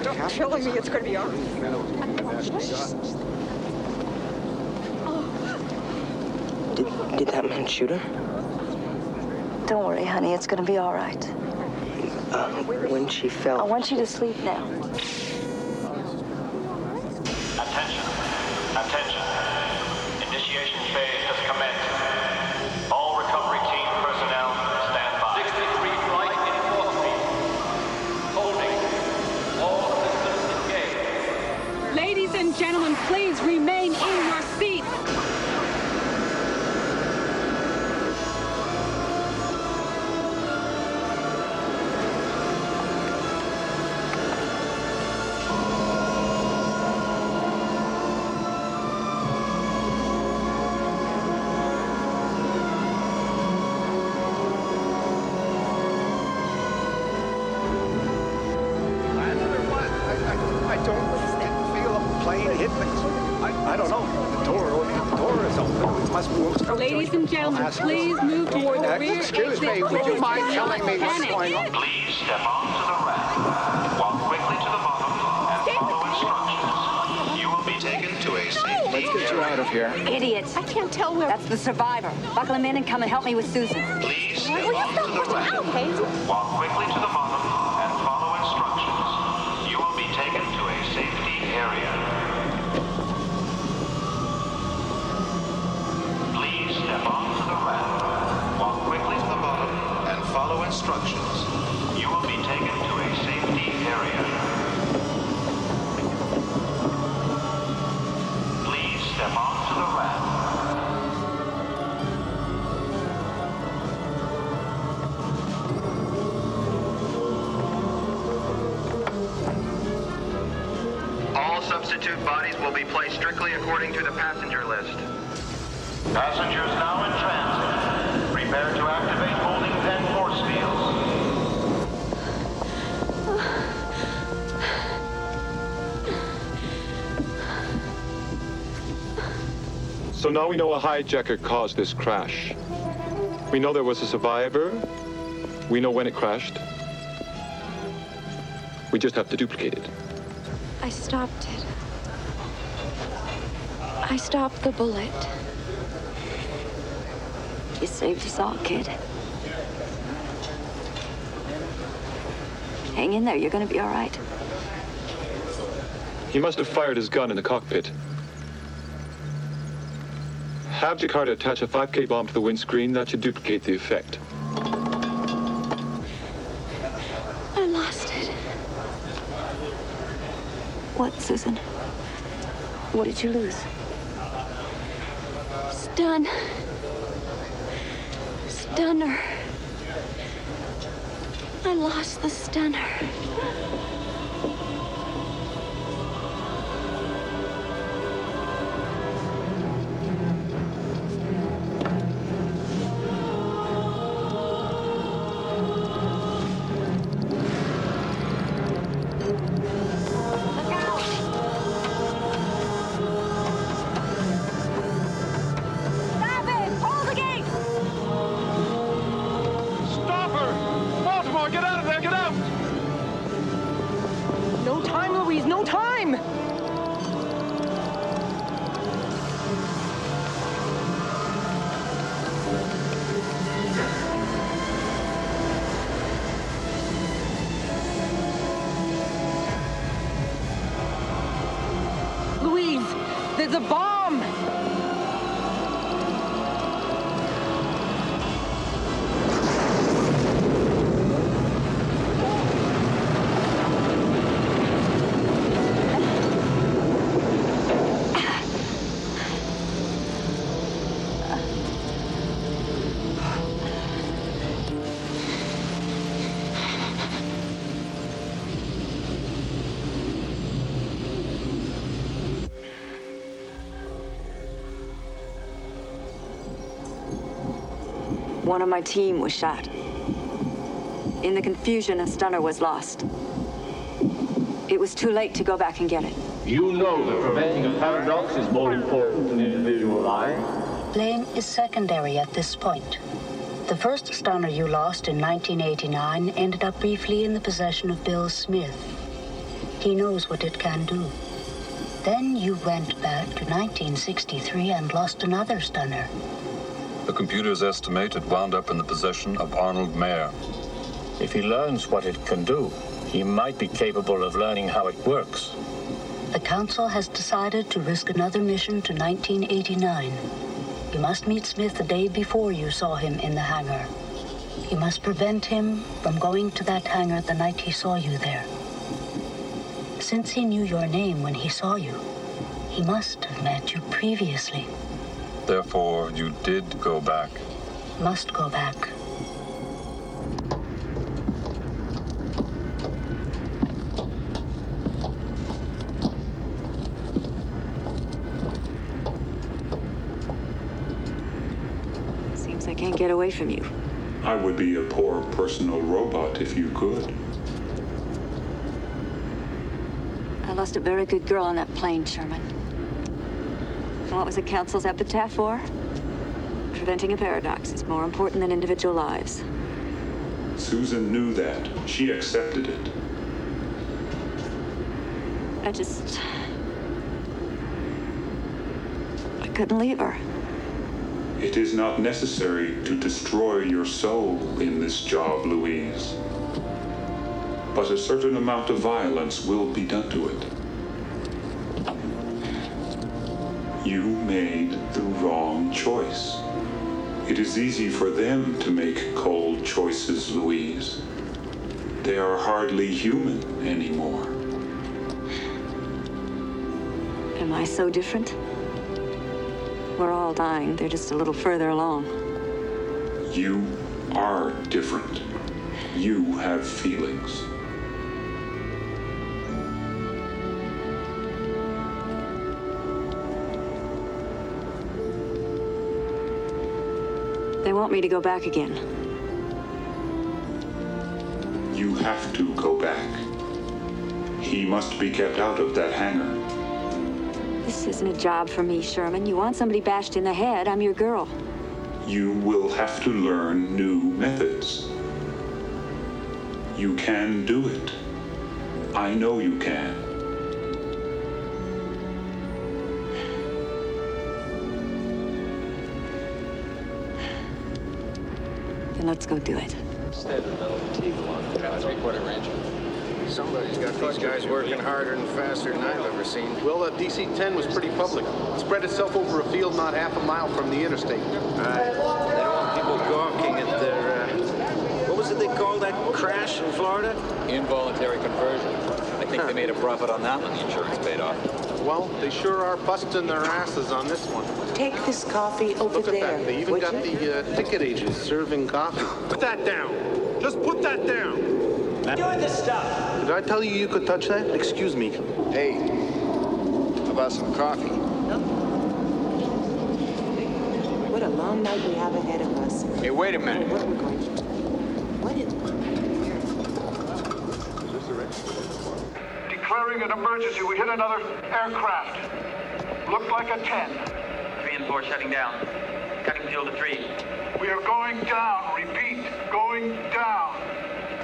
Don't kill me. It's going to be all right. Did that man shoot her? Don't worry, honey. It's going to be all right. When she fell. I want you to sleep now. Attention. Attention. Initiation phase has commenced. All recovery team personnel stand by. 63 flight in 4th speed. please remain in your seats. I don't feel a plane hit I don't know. The door is open. It must be. Ladies and gentlemen, please move toward the rear Excuse me, exit would you doors. mind telling me what's Panic. going on? Please step onto the rack. Walk quickly to the bottom and follow instructions. You will be taken to a safety Let's get you out of here. Idiots. I can't tell where. That's the survivor. Buckle him in and come and help me with Susan. Please step onto the rack. Walk quickly to the bottom and follow instructions. You will be taken to a safety area. Please step onto the rack. Walk quickly to the bottom and follow instructions. You will be taken to a safety area. Please step onto the rack. All substitute bodies will be placed strictly according to the passenger list. Passengers now in transit. Prepare to activate holding pen force fields. So now we know a hijacker caused this crash. We know there was a survivor. We know when it crashed. We just have to duplicate it. I stopped it. I stopped the bullet. You saved us all, kid. Hang in there. You're gonna be all right. He must have fired his gun in the cockpit. Have Jakarta attach a 5K bomb to the windscreen. That should duplicate the effect. I lost it. What, Susan? What did you lose? Stun. Stunner. I lost the stunner. No time, Louise, no time! Louise, there's a bomb! One of my team was shot. In the confusion, a stunner was lost. It was too late to go back and get it. You know that preventing a paradox is more important than individual life. Blame is secondary at this point. The first stunner you lost in 1989 ended up briefly in the possession of Bill Smith. He knows what it can do. Then you went back to 1963 and lost another stunner. The computers estimate it wound up in the possession of Arnold Mayer. If he learns what it can do, he might be capable of learning how it works. The Council has decided to risk another mission to 1989. You must meet Smith the day before you saw him in the hangar. You must prevent him from going to that hangar the night he saw you there. Since he knew your name when he saw you, He must have met you previously. Therefore, you did go back. Must go back. Seems I can't get away from you. I would be a poor personal robot if you could. I lost a very good girl on that plane, Sherman. And what was the Council's epitaph for? Preventing a paradox is more important than individual lives. Susan knew that. She accepted it. I couldn't leave her. It is not necessary to destroy your soul in this job, Louise. But a certain amount of violence will be done to it. You made the wrong choice. It is easy for them to make cold choices, Louise. They are hardly human anymore. Am I so different? We're all dying. They're just a little further along. You are different. You have feelings. They want me to go back again. You have to go back. He must be kept out of that hangar. This isn't a job for me, Sherman. You want somebody bashed in the head, I'm your girl. You will have to learn new methods. You can do it. I know you can. Then let's go do it. Standard metal fatigue along the three-quarter range. Somebody's got these guys working harder and faster than I've ever seen. Well, that DC-10 was pretty public. It spread itself over a field not half a mile from the interstate. They don't want people gawking at their, what was it they called that crash in Florida? Involuntary conversion. I think they made a profit on that when the insurance paid off. Well, they sure are busting their asses on this one. Take this coffee over Look at that. They even got the ticket agents serving coffee. Put that down. Just put that down. Doing this stuff. Did I tell you could touch that? Excuse me. Hey, how about some coffee? What a long night we have ahead of us. Hey, wait a minute. What are we going to do? What is... Declaring an emergency. We hit another aircraft. Looked like a 10. 3 and 4 shutting down. Cutting fuel to 3. We are going down. Repeat, going down.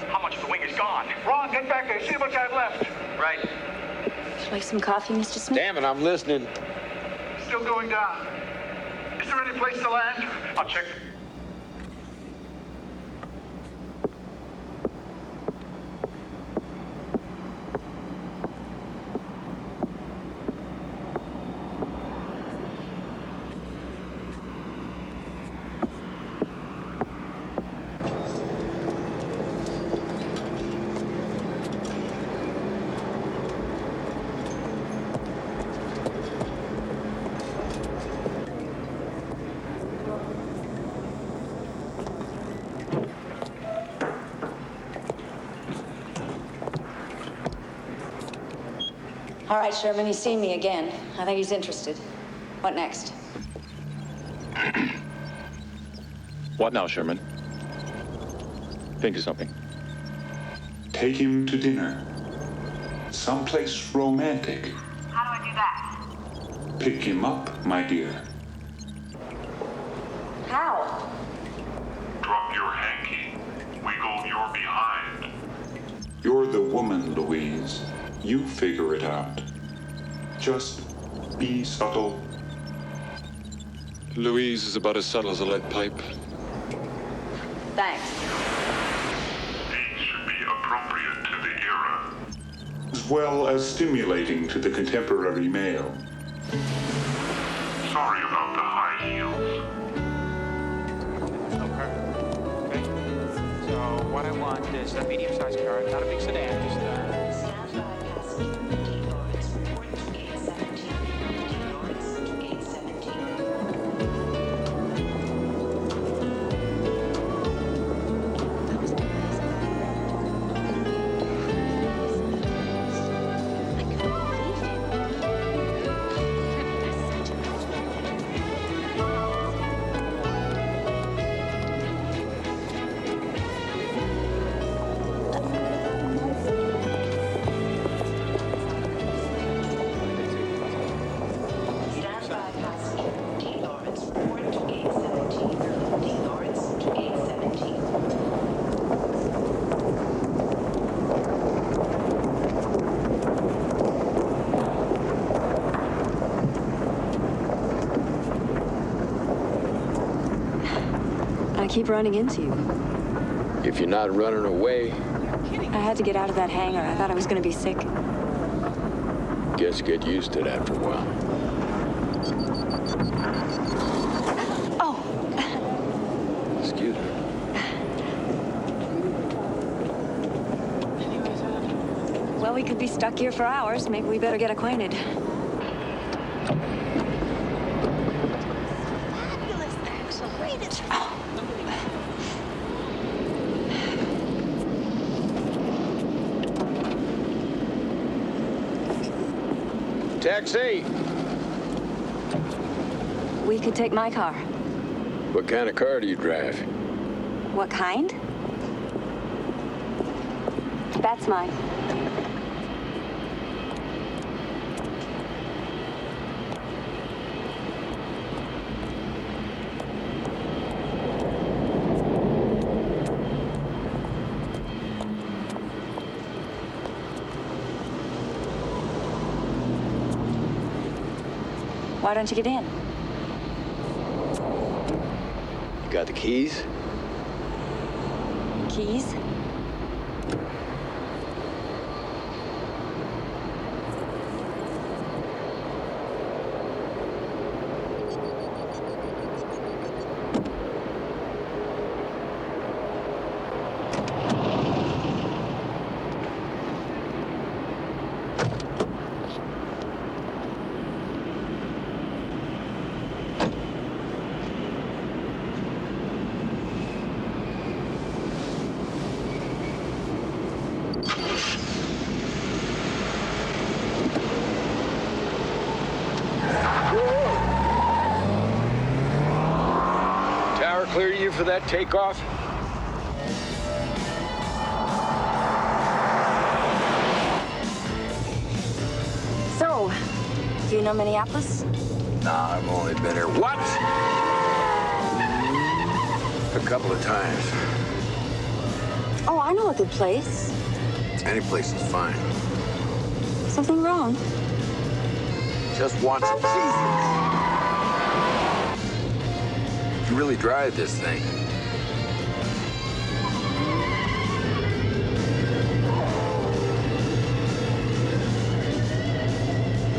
How much of the wing is gone? Ron, get back there. See how much I have left. Right. Would you like some coffee, Mr. Smith? Damn it, I'm listening. Still going down. Is there any place to land? I'll check. All right, Sherman, he's seen me again. I think he's interested. What next? What now, Sherman? Think of something. Take him to dinner. Someplace romantic. How do I do that? Pick him up, my dear. How? Drop your hanky. Wiggle your behind. You're the woman, Louise. You figure it out. Just be subtle. Louise is about as subtle as a lead pipe. Thanks. These should be appropriate to the era, as well as stimulating to the contemporary male. Sorry about the high heels. Okay. So what I want is a medium-sized car, not a big sedan, just I keep running into you. If you're not running away, I had to get out of that hangar. I thought I was going to be sick. guess you get used to it after a while. Oh! Excuse me. Well, we could be stuck here for hours. Maybe we better get acquainted. Taxi! We could take my car. What kind of car do you drive? What kind? That's mine. Why don't you get in? You got the keys? Keys? Tower clear you for that takeoff? So, do you know Minneapolis? Nah, I've only been here. What? A couple of times. Oh, I know a good place. Any place is fine. Something wrong? Just want some cheese. You really drive this thing.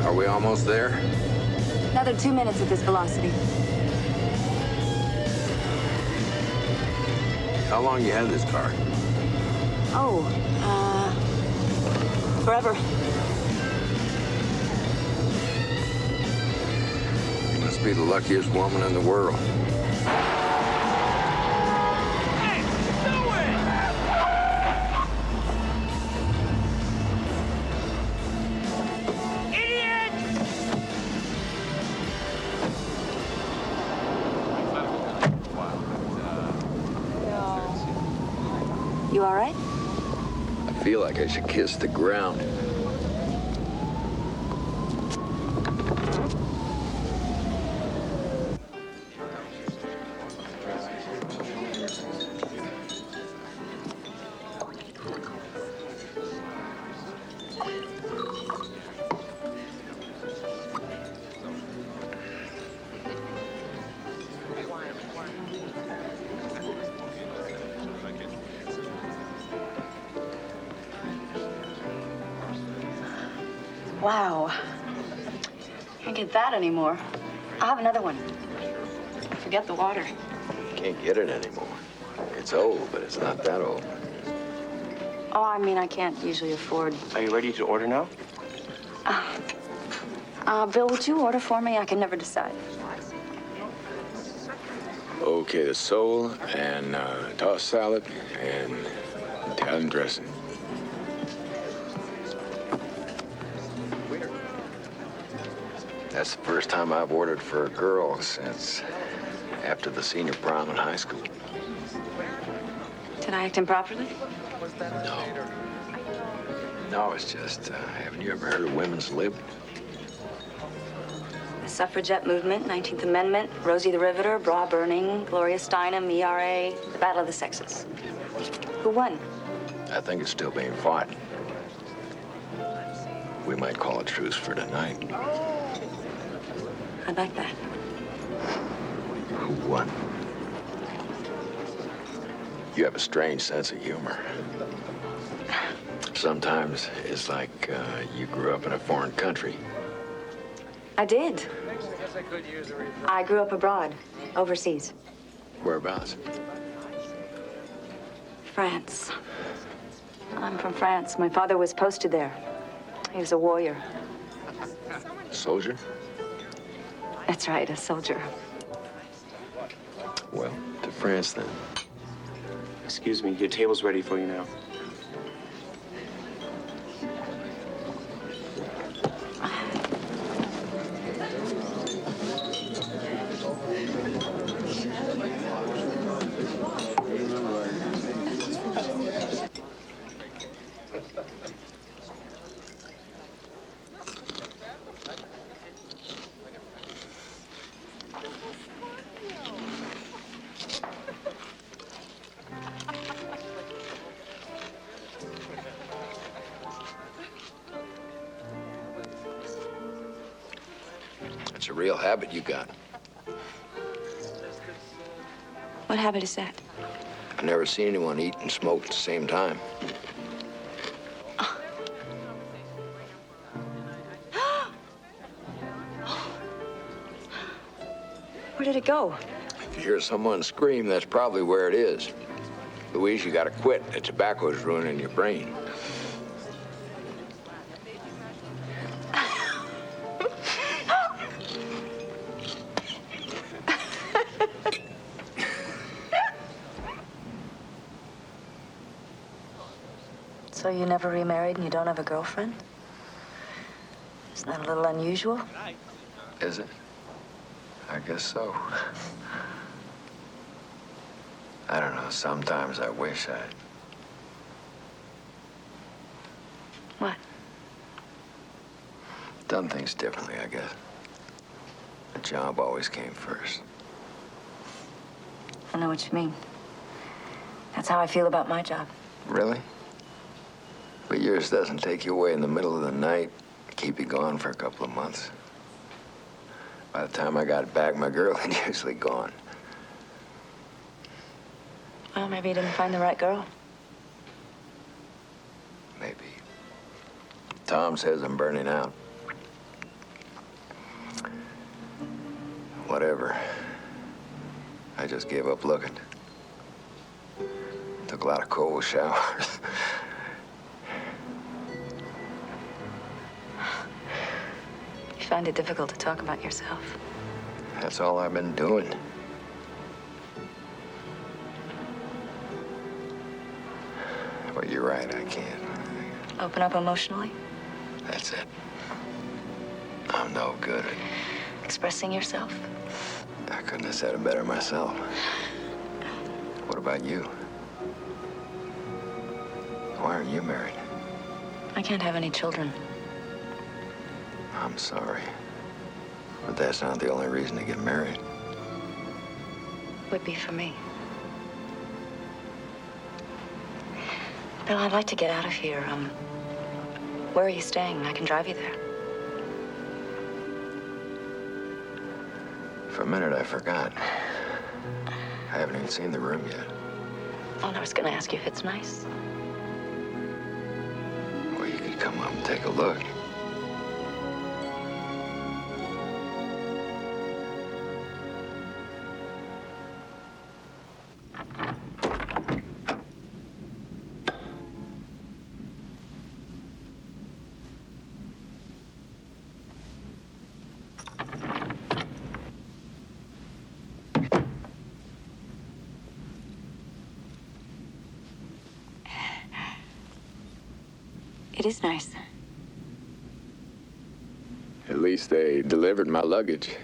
Are we almost there? Another 2 minutes at this velocity. How long you had this car? Oh, forever. You must be the luckiest woman in the world. You all right? I feel like I should kiss the ground. Wow. Can't get that anymore. I'll have another one. Forget the water. Can't get it anymore. It's old, but it's not that old. Oh, I mean, I can't usually afford. Are you ready to order now? Bill, would you order for me? I can never decide. Okay, the sole and tossed salad and Italian dressing. That's the first time I've ordered for a girl since after the senior prom in high school. Did I act improperly? No, it's just, haven't you ever heard of women's lib? The suffragette movement, 19th Amendment, Rosie the Riveter, bra burning, Gloria Steinem, ERA, the Battle of the Sexes. Who won? I think it's still being fought. We might call a truce for tonight. I'd like that. Who won? You have a strange sense of humor. Sometimes it's like you grew up in a foreign country. I did. I grew up abroad, overseas. Whereabouts? France. I'm from France. My father was posted there. He was a warrior. Soldier? That's right, a soldier. Well, to France then. Excuse me, your table's ready for you now. It's a real habit you got. What habit is that? I've never seen anyone eat and smoke at the same time. Where did it go? If you hear someone scream, that's probably where it is. Louise, you gotta quit. That tobacco's ruining your brain. So you never remarried and you don't have a girlfriend? Isn't that a little unusual? Is it? I guess so. I don't know. Sometimes I wish I'd... What? done things differently, I guess. The job always came first. I know what you mean. That's how I feel about my job. Really? But yours doesn't take you away in the middle of the night, keep you gone for a couple of months. By the time I got back, my girl had usually gone. Well, maybe you didn't find the right girl. Maybe. Tom says I'm burning out. Whatever. I just gave up looking. Took a lot of cold showers. You find it difficult to talk about yourself. That's all I've been doing. But you're right, I can't. Open up emotionally? That's it. I'm no good at... Expressing yourself? I couldn't have said it better myself. What about you? Why aren't you married? I can't have any children. I'm sorry. But that's not the only reason to get married. Would be for me. Bill, I'd like to get out of here. Where are you staying? I can drive you there. For a minute, I forgot. I haven't even seen the room yet. Oh, and I was gonna ask you if it's nice. Well, you could come up and take a look. It is nice. At least they delivered my luggage.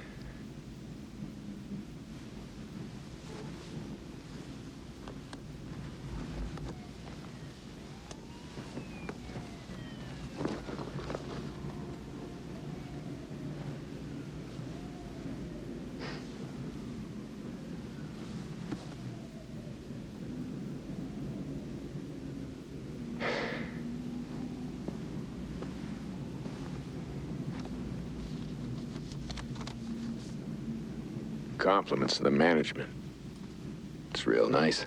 Compliments to the management. It's real nice.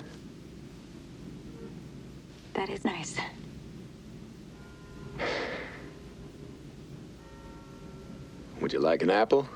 That is nice. Would you like an apple?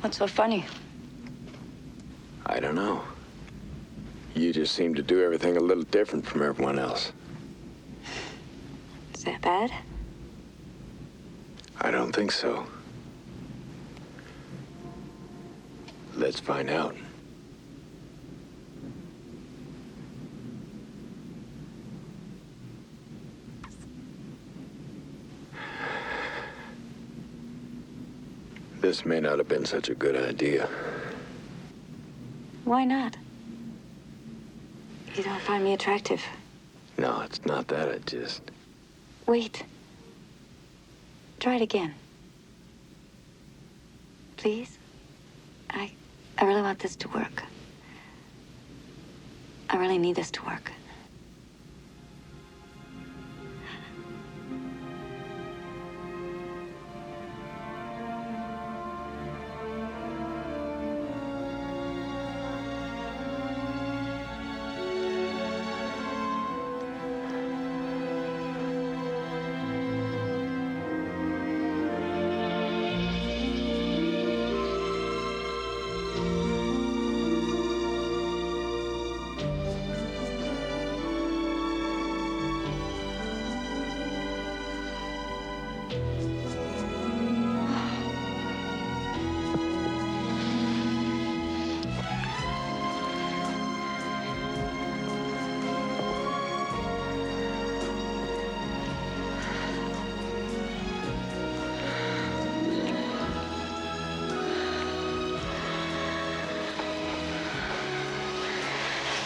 What's so funny? I don't know. You just seem to do everything a little different from everyone else. Is that bad? I don't think so. Let's find out. This may not have been such a good idea. Why not? You don't find me attractive. No, it's not that. I just... Wait. Try it again. Please? I really want this to work. I really need this to work.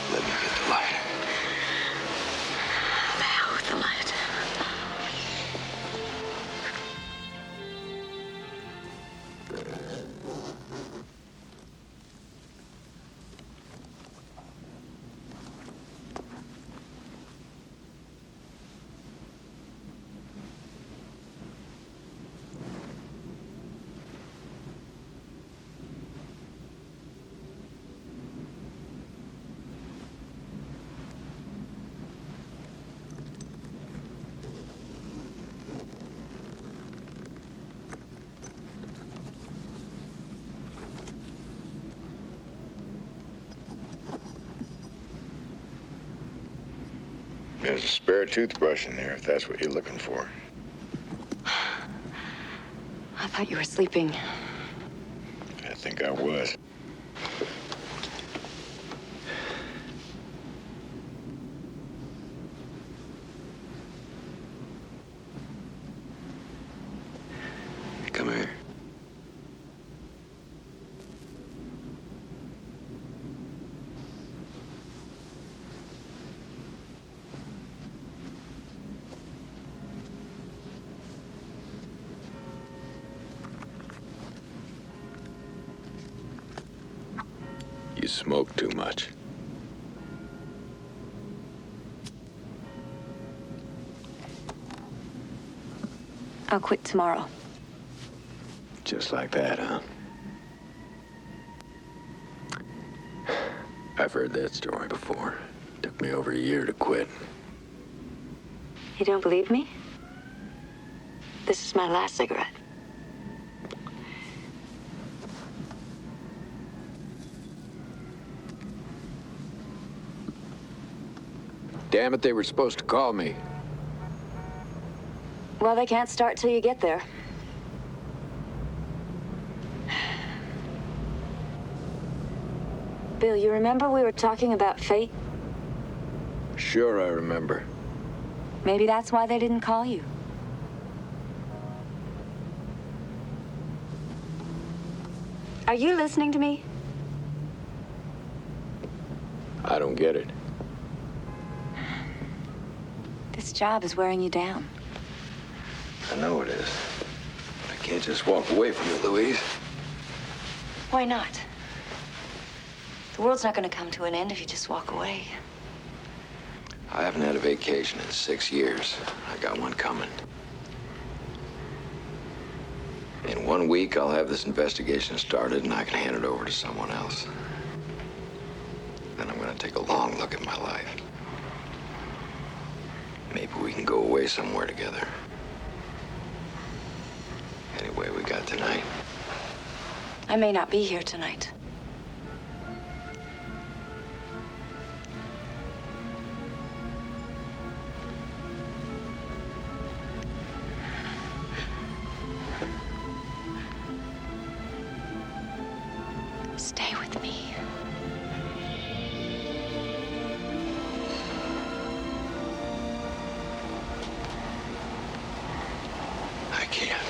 Let me get the light. The hell with the light. There's a spare toothbrush in there, if that's what you're looking for. I thought you were sleeping. I think I was. Come here. You smoke too much. I'll quit tomorrow. Just like that, huh? I've heard that story before. Took me over a year to quit. You don't believe me? This is my last cigarette. Damn it, they were supposed to call me. Well, they can't start till you get there. Bill, you remember we were talking about fate? Sure, I remember. Maybe that's why they didn't call you. Are you listening to me? I don't get it. This job is wearing you down. I know it is. I can't just walk away from you, Louise. Why not? The world's not going to come to an end if you just walk away. I haven't had a vacation in 6 years. I got one coming. In 1 week, I'll have this investigation started and I can hand it over to someone else. Then I'm going to take a long look at my life. Maybe we can go away somewhere together. Anyway, we got tonight. I may not be here tonight. Stay with me. I can't.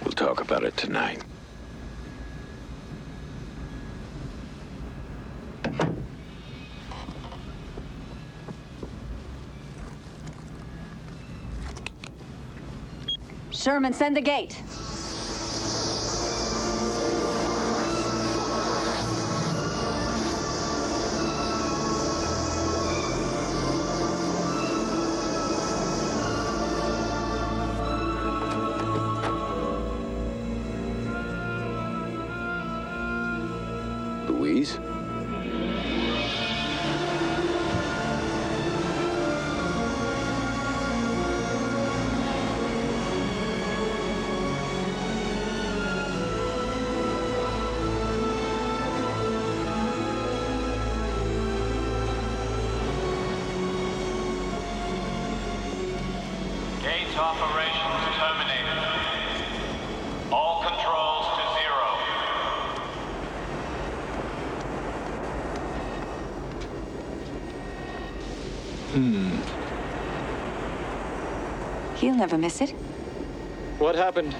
We'll talk about it tonight. Sherman, send the gate. Louise? Gates operations terminated. All controls to zero. He'll never miss it. What happened?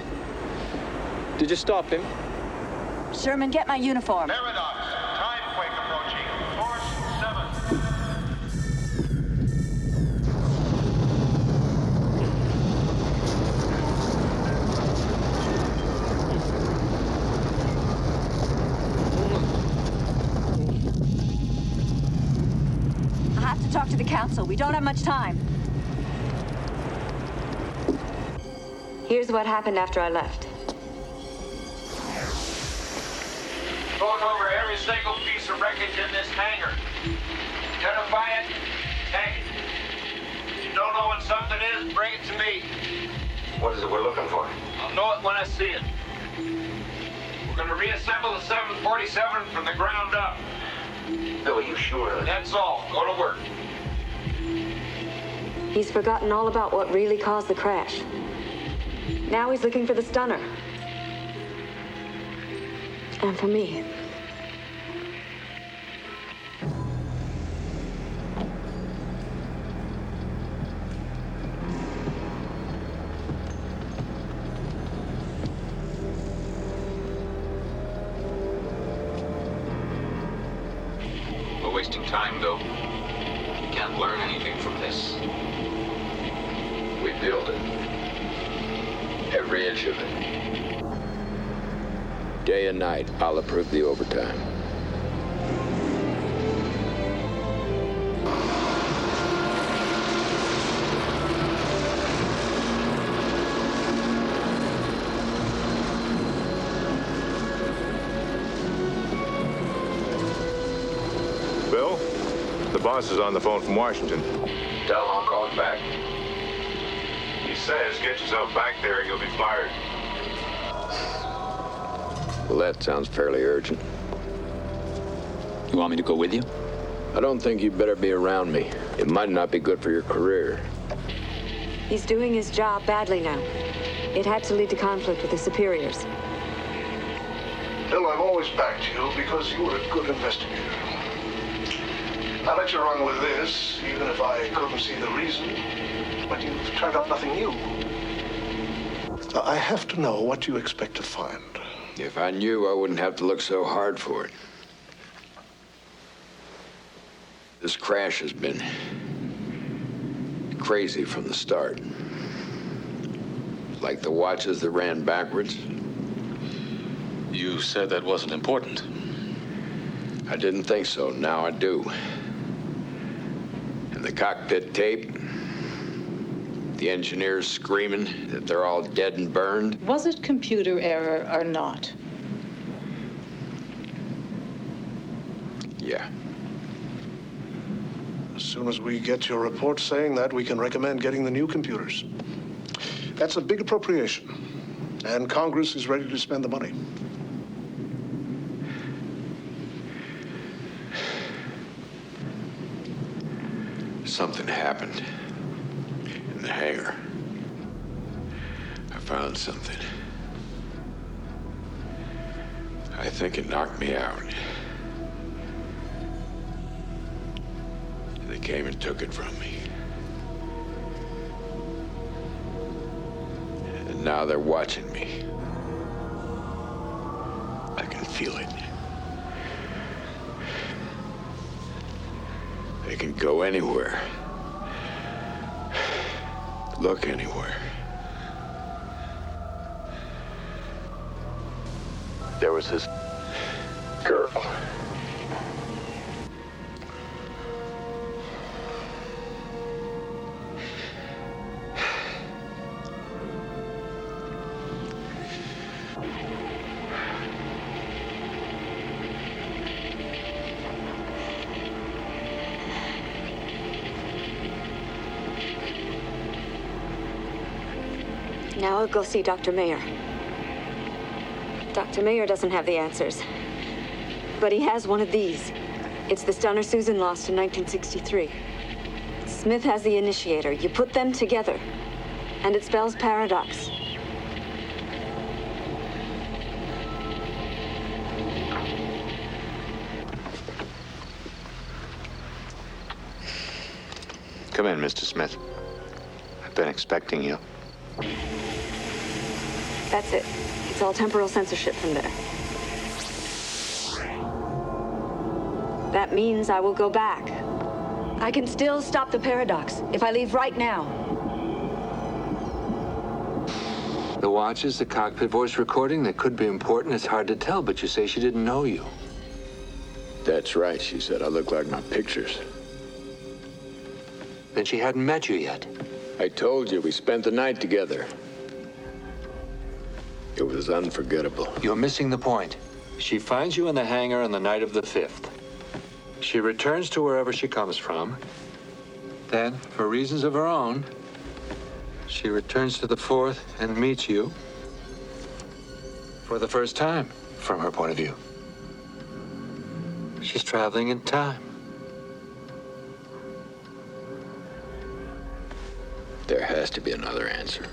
Did you stop him? Sherman, get my uniform. Paradox. Time quake approaching. Force 7. I have to talk to the council. We don't have much time. Here's what happened after I left. Going over every single piece of wreckage in this hangar. Identify it, tag it. If you don't know what something is, bring it to me. What is it we're looking for? I'll know it when I see it. We're gonna reassemble the 747 from the ground up. Bill, are you sure? That's all. Go to work. He's forgotten all about what really caused the crash. Now he's looking for the stunner. And for me. We're wasting time, though. We can't learn anything from this. We built it. Every inch of it. Day and night, I'll approve the overtime. Bill, the boss is on the phone from Washington. Tell him I'll call him back. He says, get yourself back there or you'll be fired. Well, that sounds fairly urgent. You want me to go with you? I don't think you'd better be around me. It might not be good for your career. He's doing his job badly now. It had to lead to conflict with his superiors. Bill, I've always backed you because you were a good investigator. I let you run with this, even if I couldn't see the reason. But you've turned up nothing new. I have to know what you expect to find. If I knew, I wouldn't have to look so hard for it. This crash has been crazy from the start. Like the watches that ran backwards. You said that wasn't important. I didn't think so. Now I do. And the cockpit tape, the engineers screaming that they're all dead and burned. Was it computer error or not? Yeah. As soon as we get your report saying that, we can recommend getting the new computers. That's a big appropriation, and Congress is ready to spend the money. Something happened in the hangar. I found something. I think it knocked me out. They came and took it from me. And now they're watching me. I can feel it. They can go anywhere. Look anywhere. There was this girl. Now I'll go see Dr. Mayer. Dr. Mayer doesn't have the answers. But he has one of these. It's the stunner Susan lost in 1963. Smith has the initiator. You put them together, and it spells paradox. Come in, Mr. Smith. I've been expecting you. That's it. It's all temporal censorship from there. That means I will go back. I can still stop the paradox if I leave right now. The watches, the cockpit voice recording, that could be important. It's hard to tell, but you say she didn't know you. That's right, she said. I look like my pictures. Then she hadn't met you yet. I told you, we spent the night together. It was unforgettable. You're missing the point. She finds you in the hangar on the night of the 5th. She returns to wherever she comes from. Then, for reasons of her own, she returns to the 4th and meets you for the first time, from her point of view. She's traveling in time. There has to be another answer.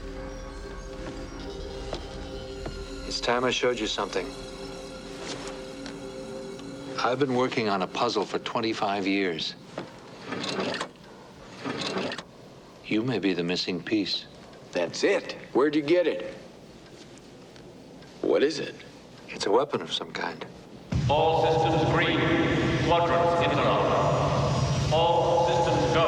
It's time I showed you something. I've been working on a puzzle for 25 years. You may be the missing piece. That's it. Where'd you get it? What is it? It's a weapon of some kind. All systems green. Quadrants interlocked. All systems go.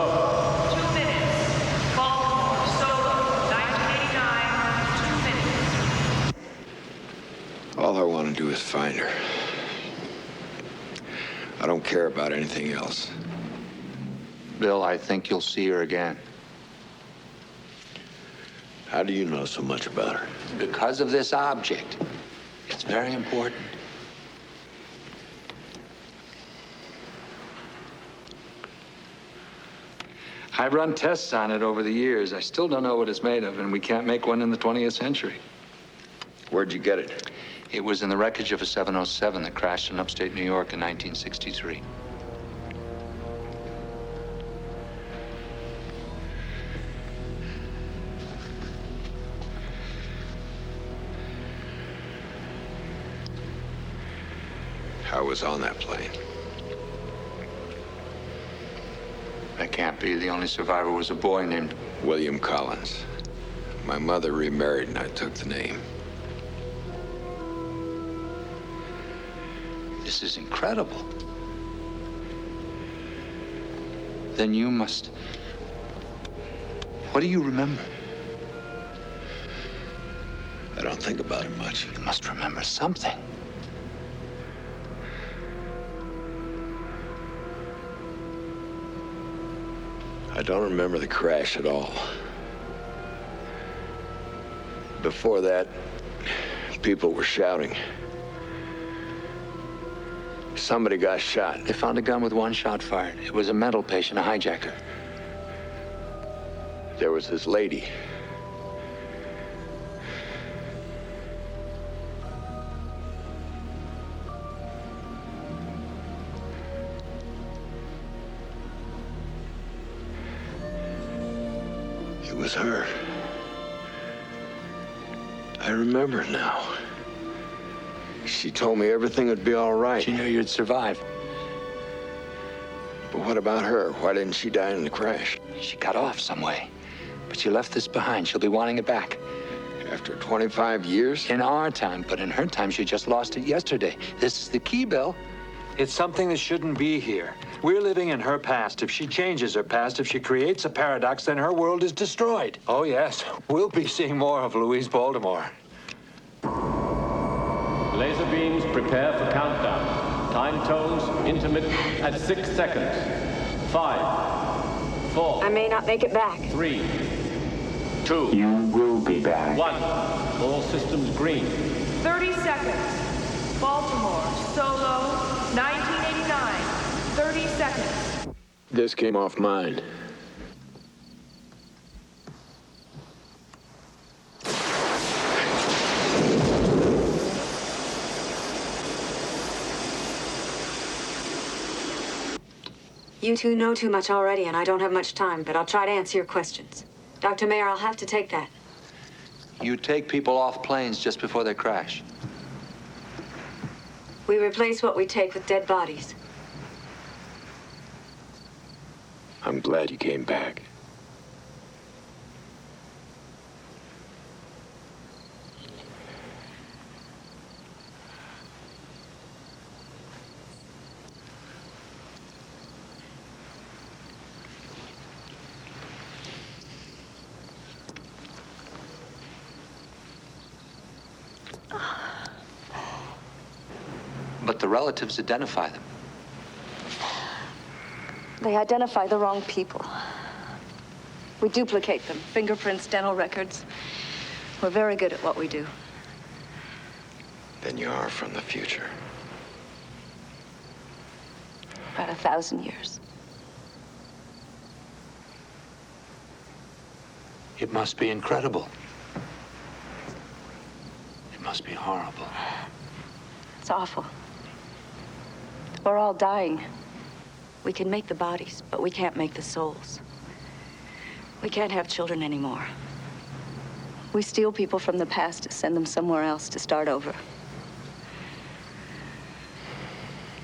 2 minutes. Baltimore, Solo, 1989, 2 minutes. All I want to do is find her. I don't care about anything else. Bill, I think you'll see her again. How do you know so much about her? Because of this object. It's very important. I've run tests on it over the years. I still don't know what it's made of, and we can't make one in the 20th century. Where'd you get it? It was in the wreckage of a 707 that crashed in upstate New York in 1963. I was on that plane. can't be. The only survivor was a boy named William Collins. My mother remarried and I took the name. This is incredible. Then you must... What do you remember? I don't think about it much. You must remember something. I don't remember the crash at all. Before that, people were shouting. Somebody got shot. They found a gun with one shot fired. It was a mental patient, a hijacker. There was this lady. It was her. I remember now. She told me everything would be all right. She knew you'd survive. But what about her? Why didn't she die in the crash? She got off some way. But she left this behind. She'll be wanting it back. After 25 years? In our time, but in her time, she just lost it yesterday. This is the key, Bill. It's something that shouldn't be here. We're living in her past. If she changes her past, if she creates a paradox, then her world is destroyed. Oh, yes. We'll be seeing more of Louise Baltimore. Laser beams prepare for countdown. Time tones intermittent at 6 seconds. 5, 4. I may not make it back. 3, 2. You will be back. 1. All systems green. 30 seconds. Baltimore, Solo, 1989. 30 seconds. This came off mine. You two know too much already, and I don't have much time, but I'll try to answer your questions. Dr. Mayer, I'll have to take that. You take people off planes just before they crash. We replace what we take with dead bodies. I'm glad you came back. But the relatives identify them. They identify the wrong people. We duplicate them. Fingerprints, dental records. We're very good at what we do. Then you are from the future. About 1,000 years. It must be incredible. It must be horrible. It's awful. We're all dying. We can make the bodies, but we can't make the souls. We can't have children anymore. We steal people from the past to send them somewhere else to start over.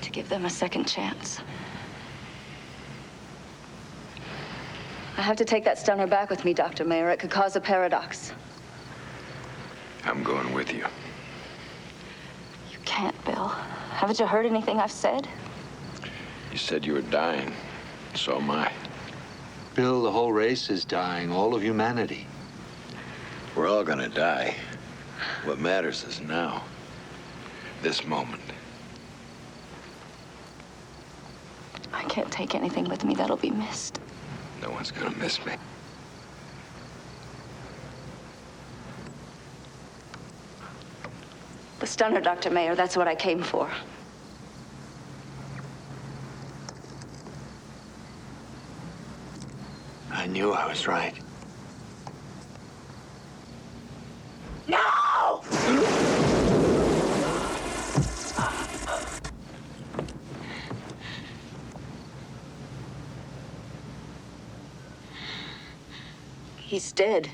To give them a second chance. I have to take that stunner back with me, Dr. Mayer. It could cause a paradox. I'm going with you. You can't, Bill. Haven't you heard anything I've said? You said you were dying. So am I. Bill, the whole race is dying, all of humanity. We're all gonna die. What matters is now. This moment. I can't take anything with me that'll be missed. No one's gonna miss me. The stunner, Dr. Mayer, that's what I came for. I knew I was right. No! He's dead.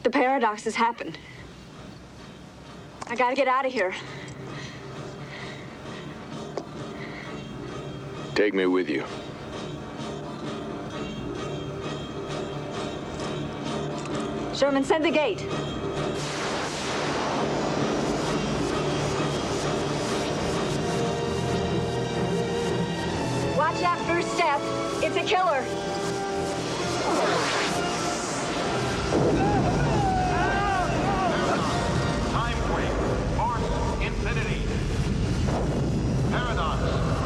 The paradox has happened. I gotta get out of here. Take me with you. Sherman, send the gate. Watch that first step. It's a killer. Time quake. Force infinity. Paradox.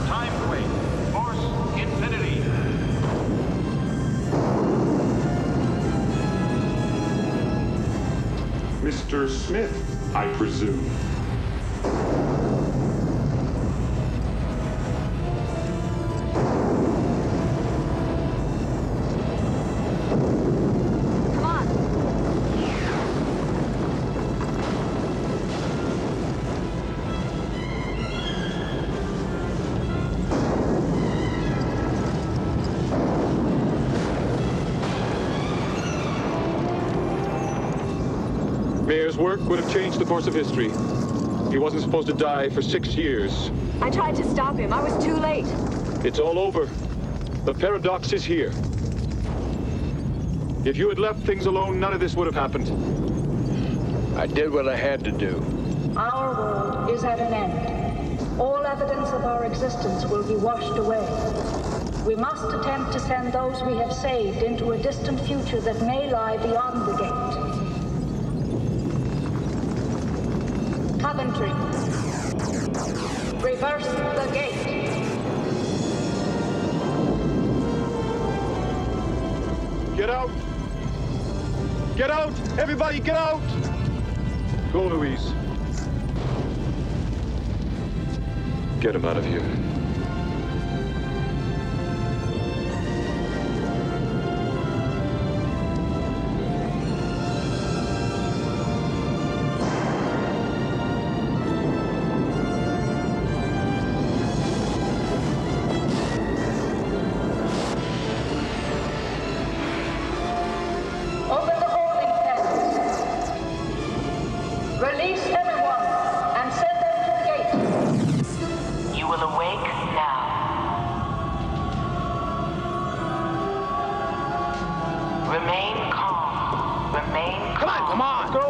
Time quake. Force infinity. Mr. Smith, I presume. Come on. Mayor's work would have changed the course of history. He wasn't supposed to die for 6 years. I tried to stop him. I was too late. It's all over. The paradox is here. If you had left things alone, none of this would have happened. I did what I had to do. Our world is at an end. All evidence of our existence will be washed away. We must attempt to send those we have saved into a distant future that may lie beyond the gate. Coventry, reverse the gate. Get out! Get out! Everybody, get out! Go, Louise. Get him out of here. Open the holding pens. Release everyone and send them to the gate. You will awake now. Remain calm. Remain calm. Come on, let's go.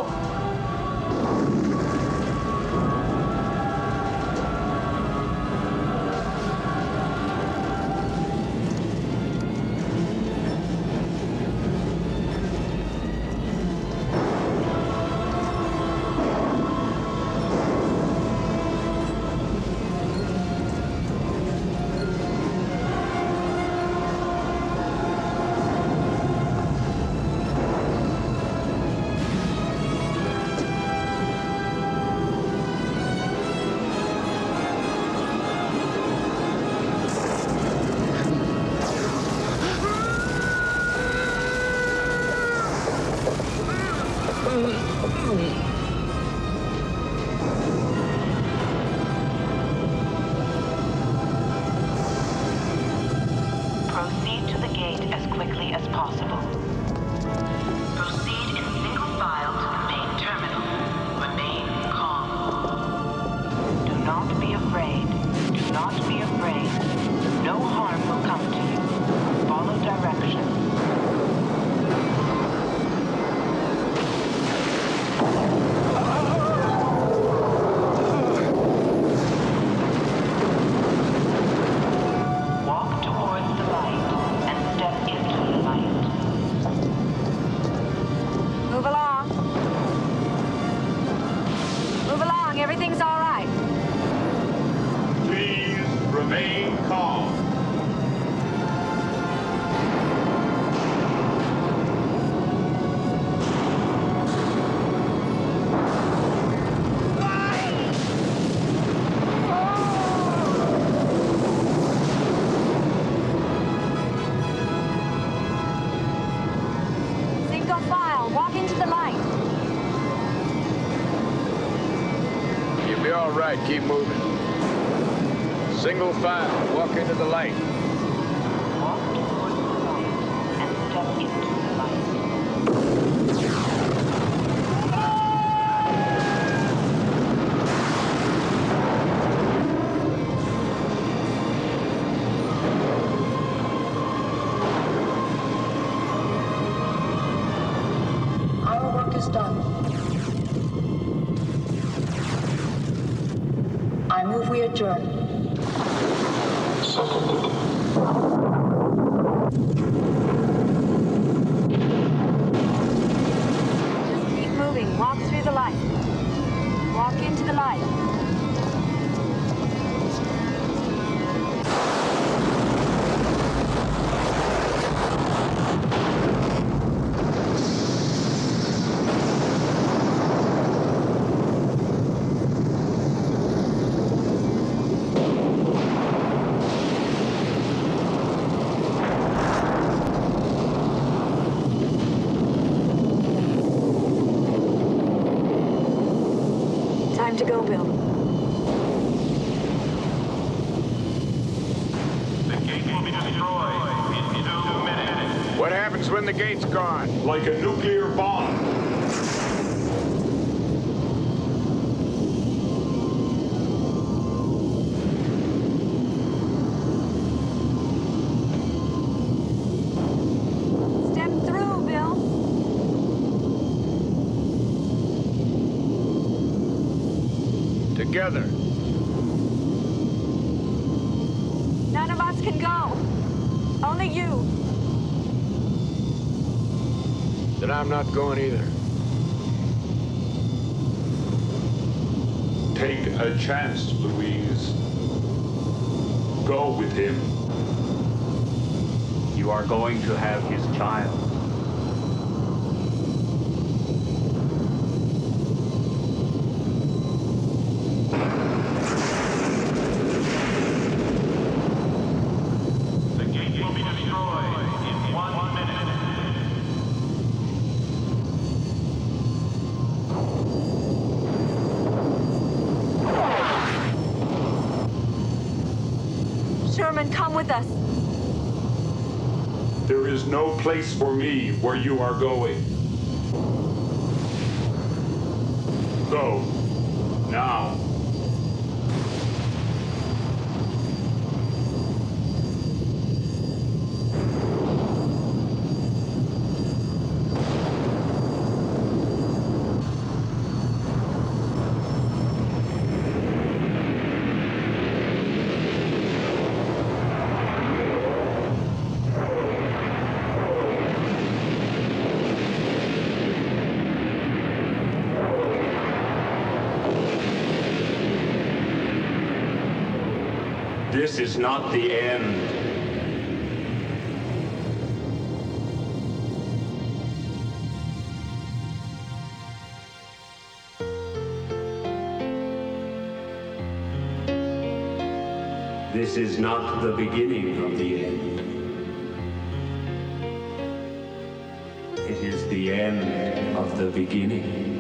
Proceed to the gate as quickly as possible. Proceed in single file to the main terminal. Remain calm. Do not be afraid. Do not be afraid. No harm will come to you. Follow directions. Walk towards the light and step into the light. Move along. Move along. Everything's all right. Please remain calm. Single file. Walk into the light. You'll be all right. Keep moving. Single file. Walk into the light. Walk towards the light and step into the light. we adjourn. Keep moving. Walk through the light. Walk into the light. Time to go, Bill. The gate will be destroyed in 2 minutes. What happens when the gate's gone? Like a nuclear bomb. Step through, Bill. Together. None of us can go. Only you. Then I'm not going either. Take a chance, Louise. Go with him. You are going to have his child. The gate will be destroyed in 1 minute. Sherman, come with us. There is no place for me where you are going. Go. Now. This is not the end. This is not the beginning of the end. It is the end of the beginning.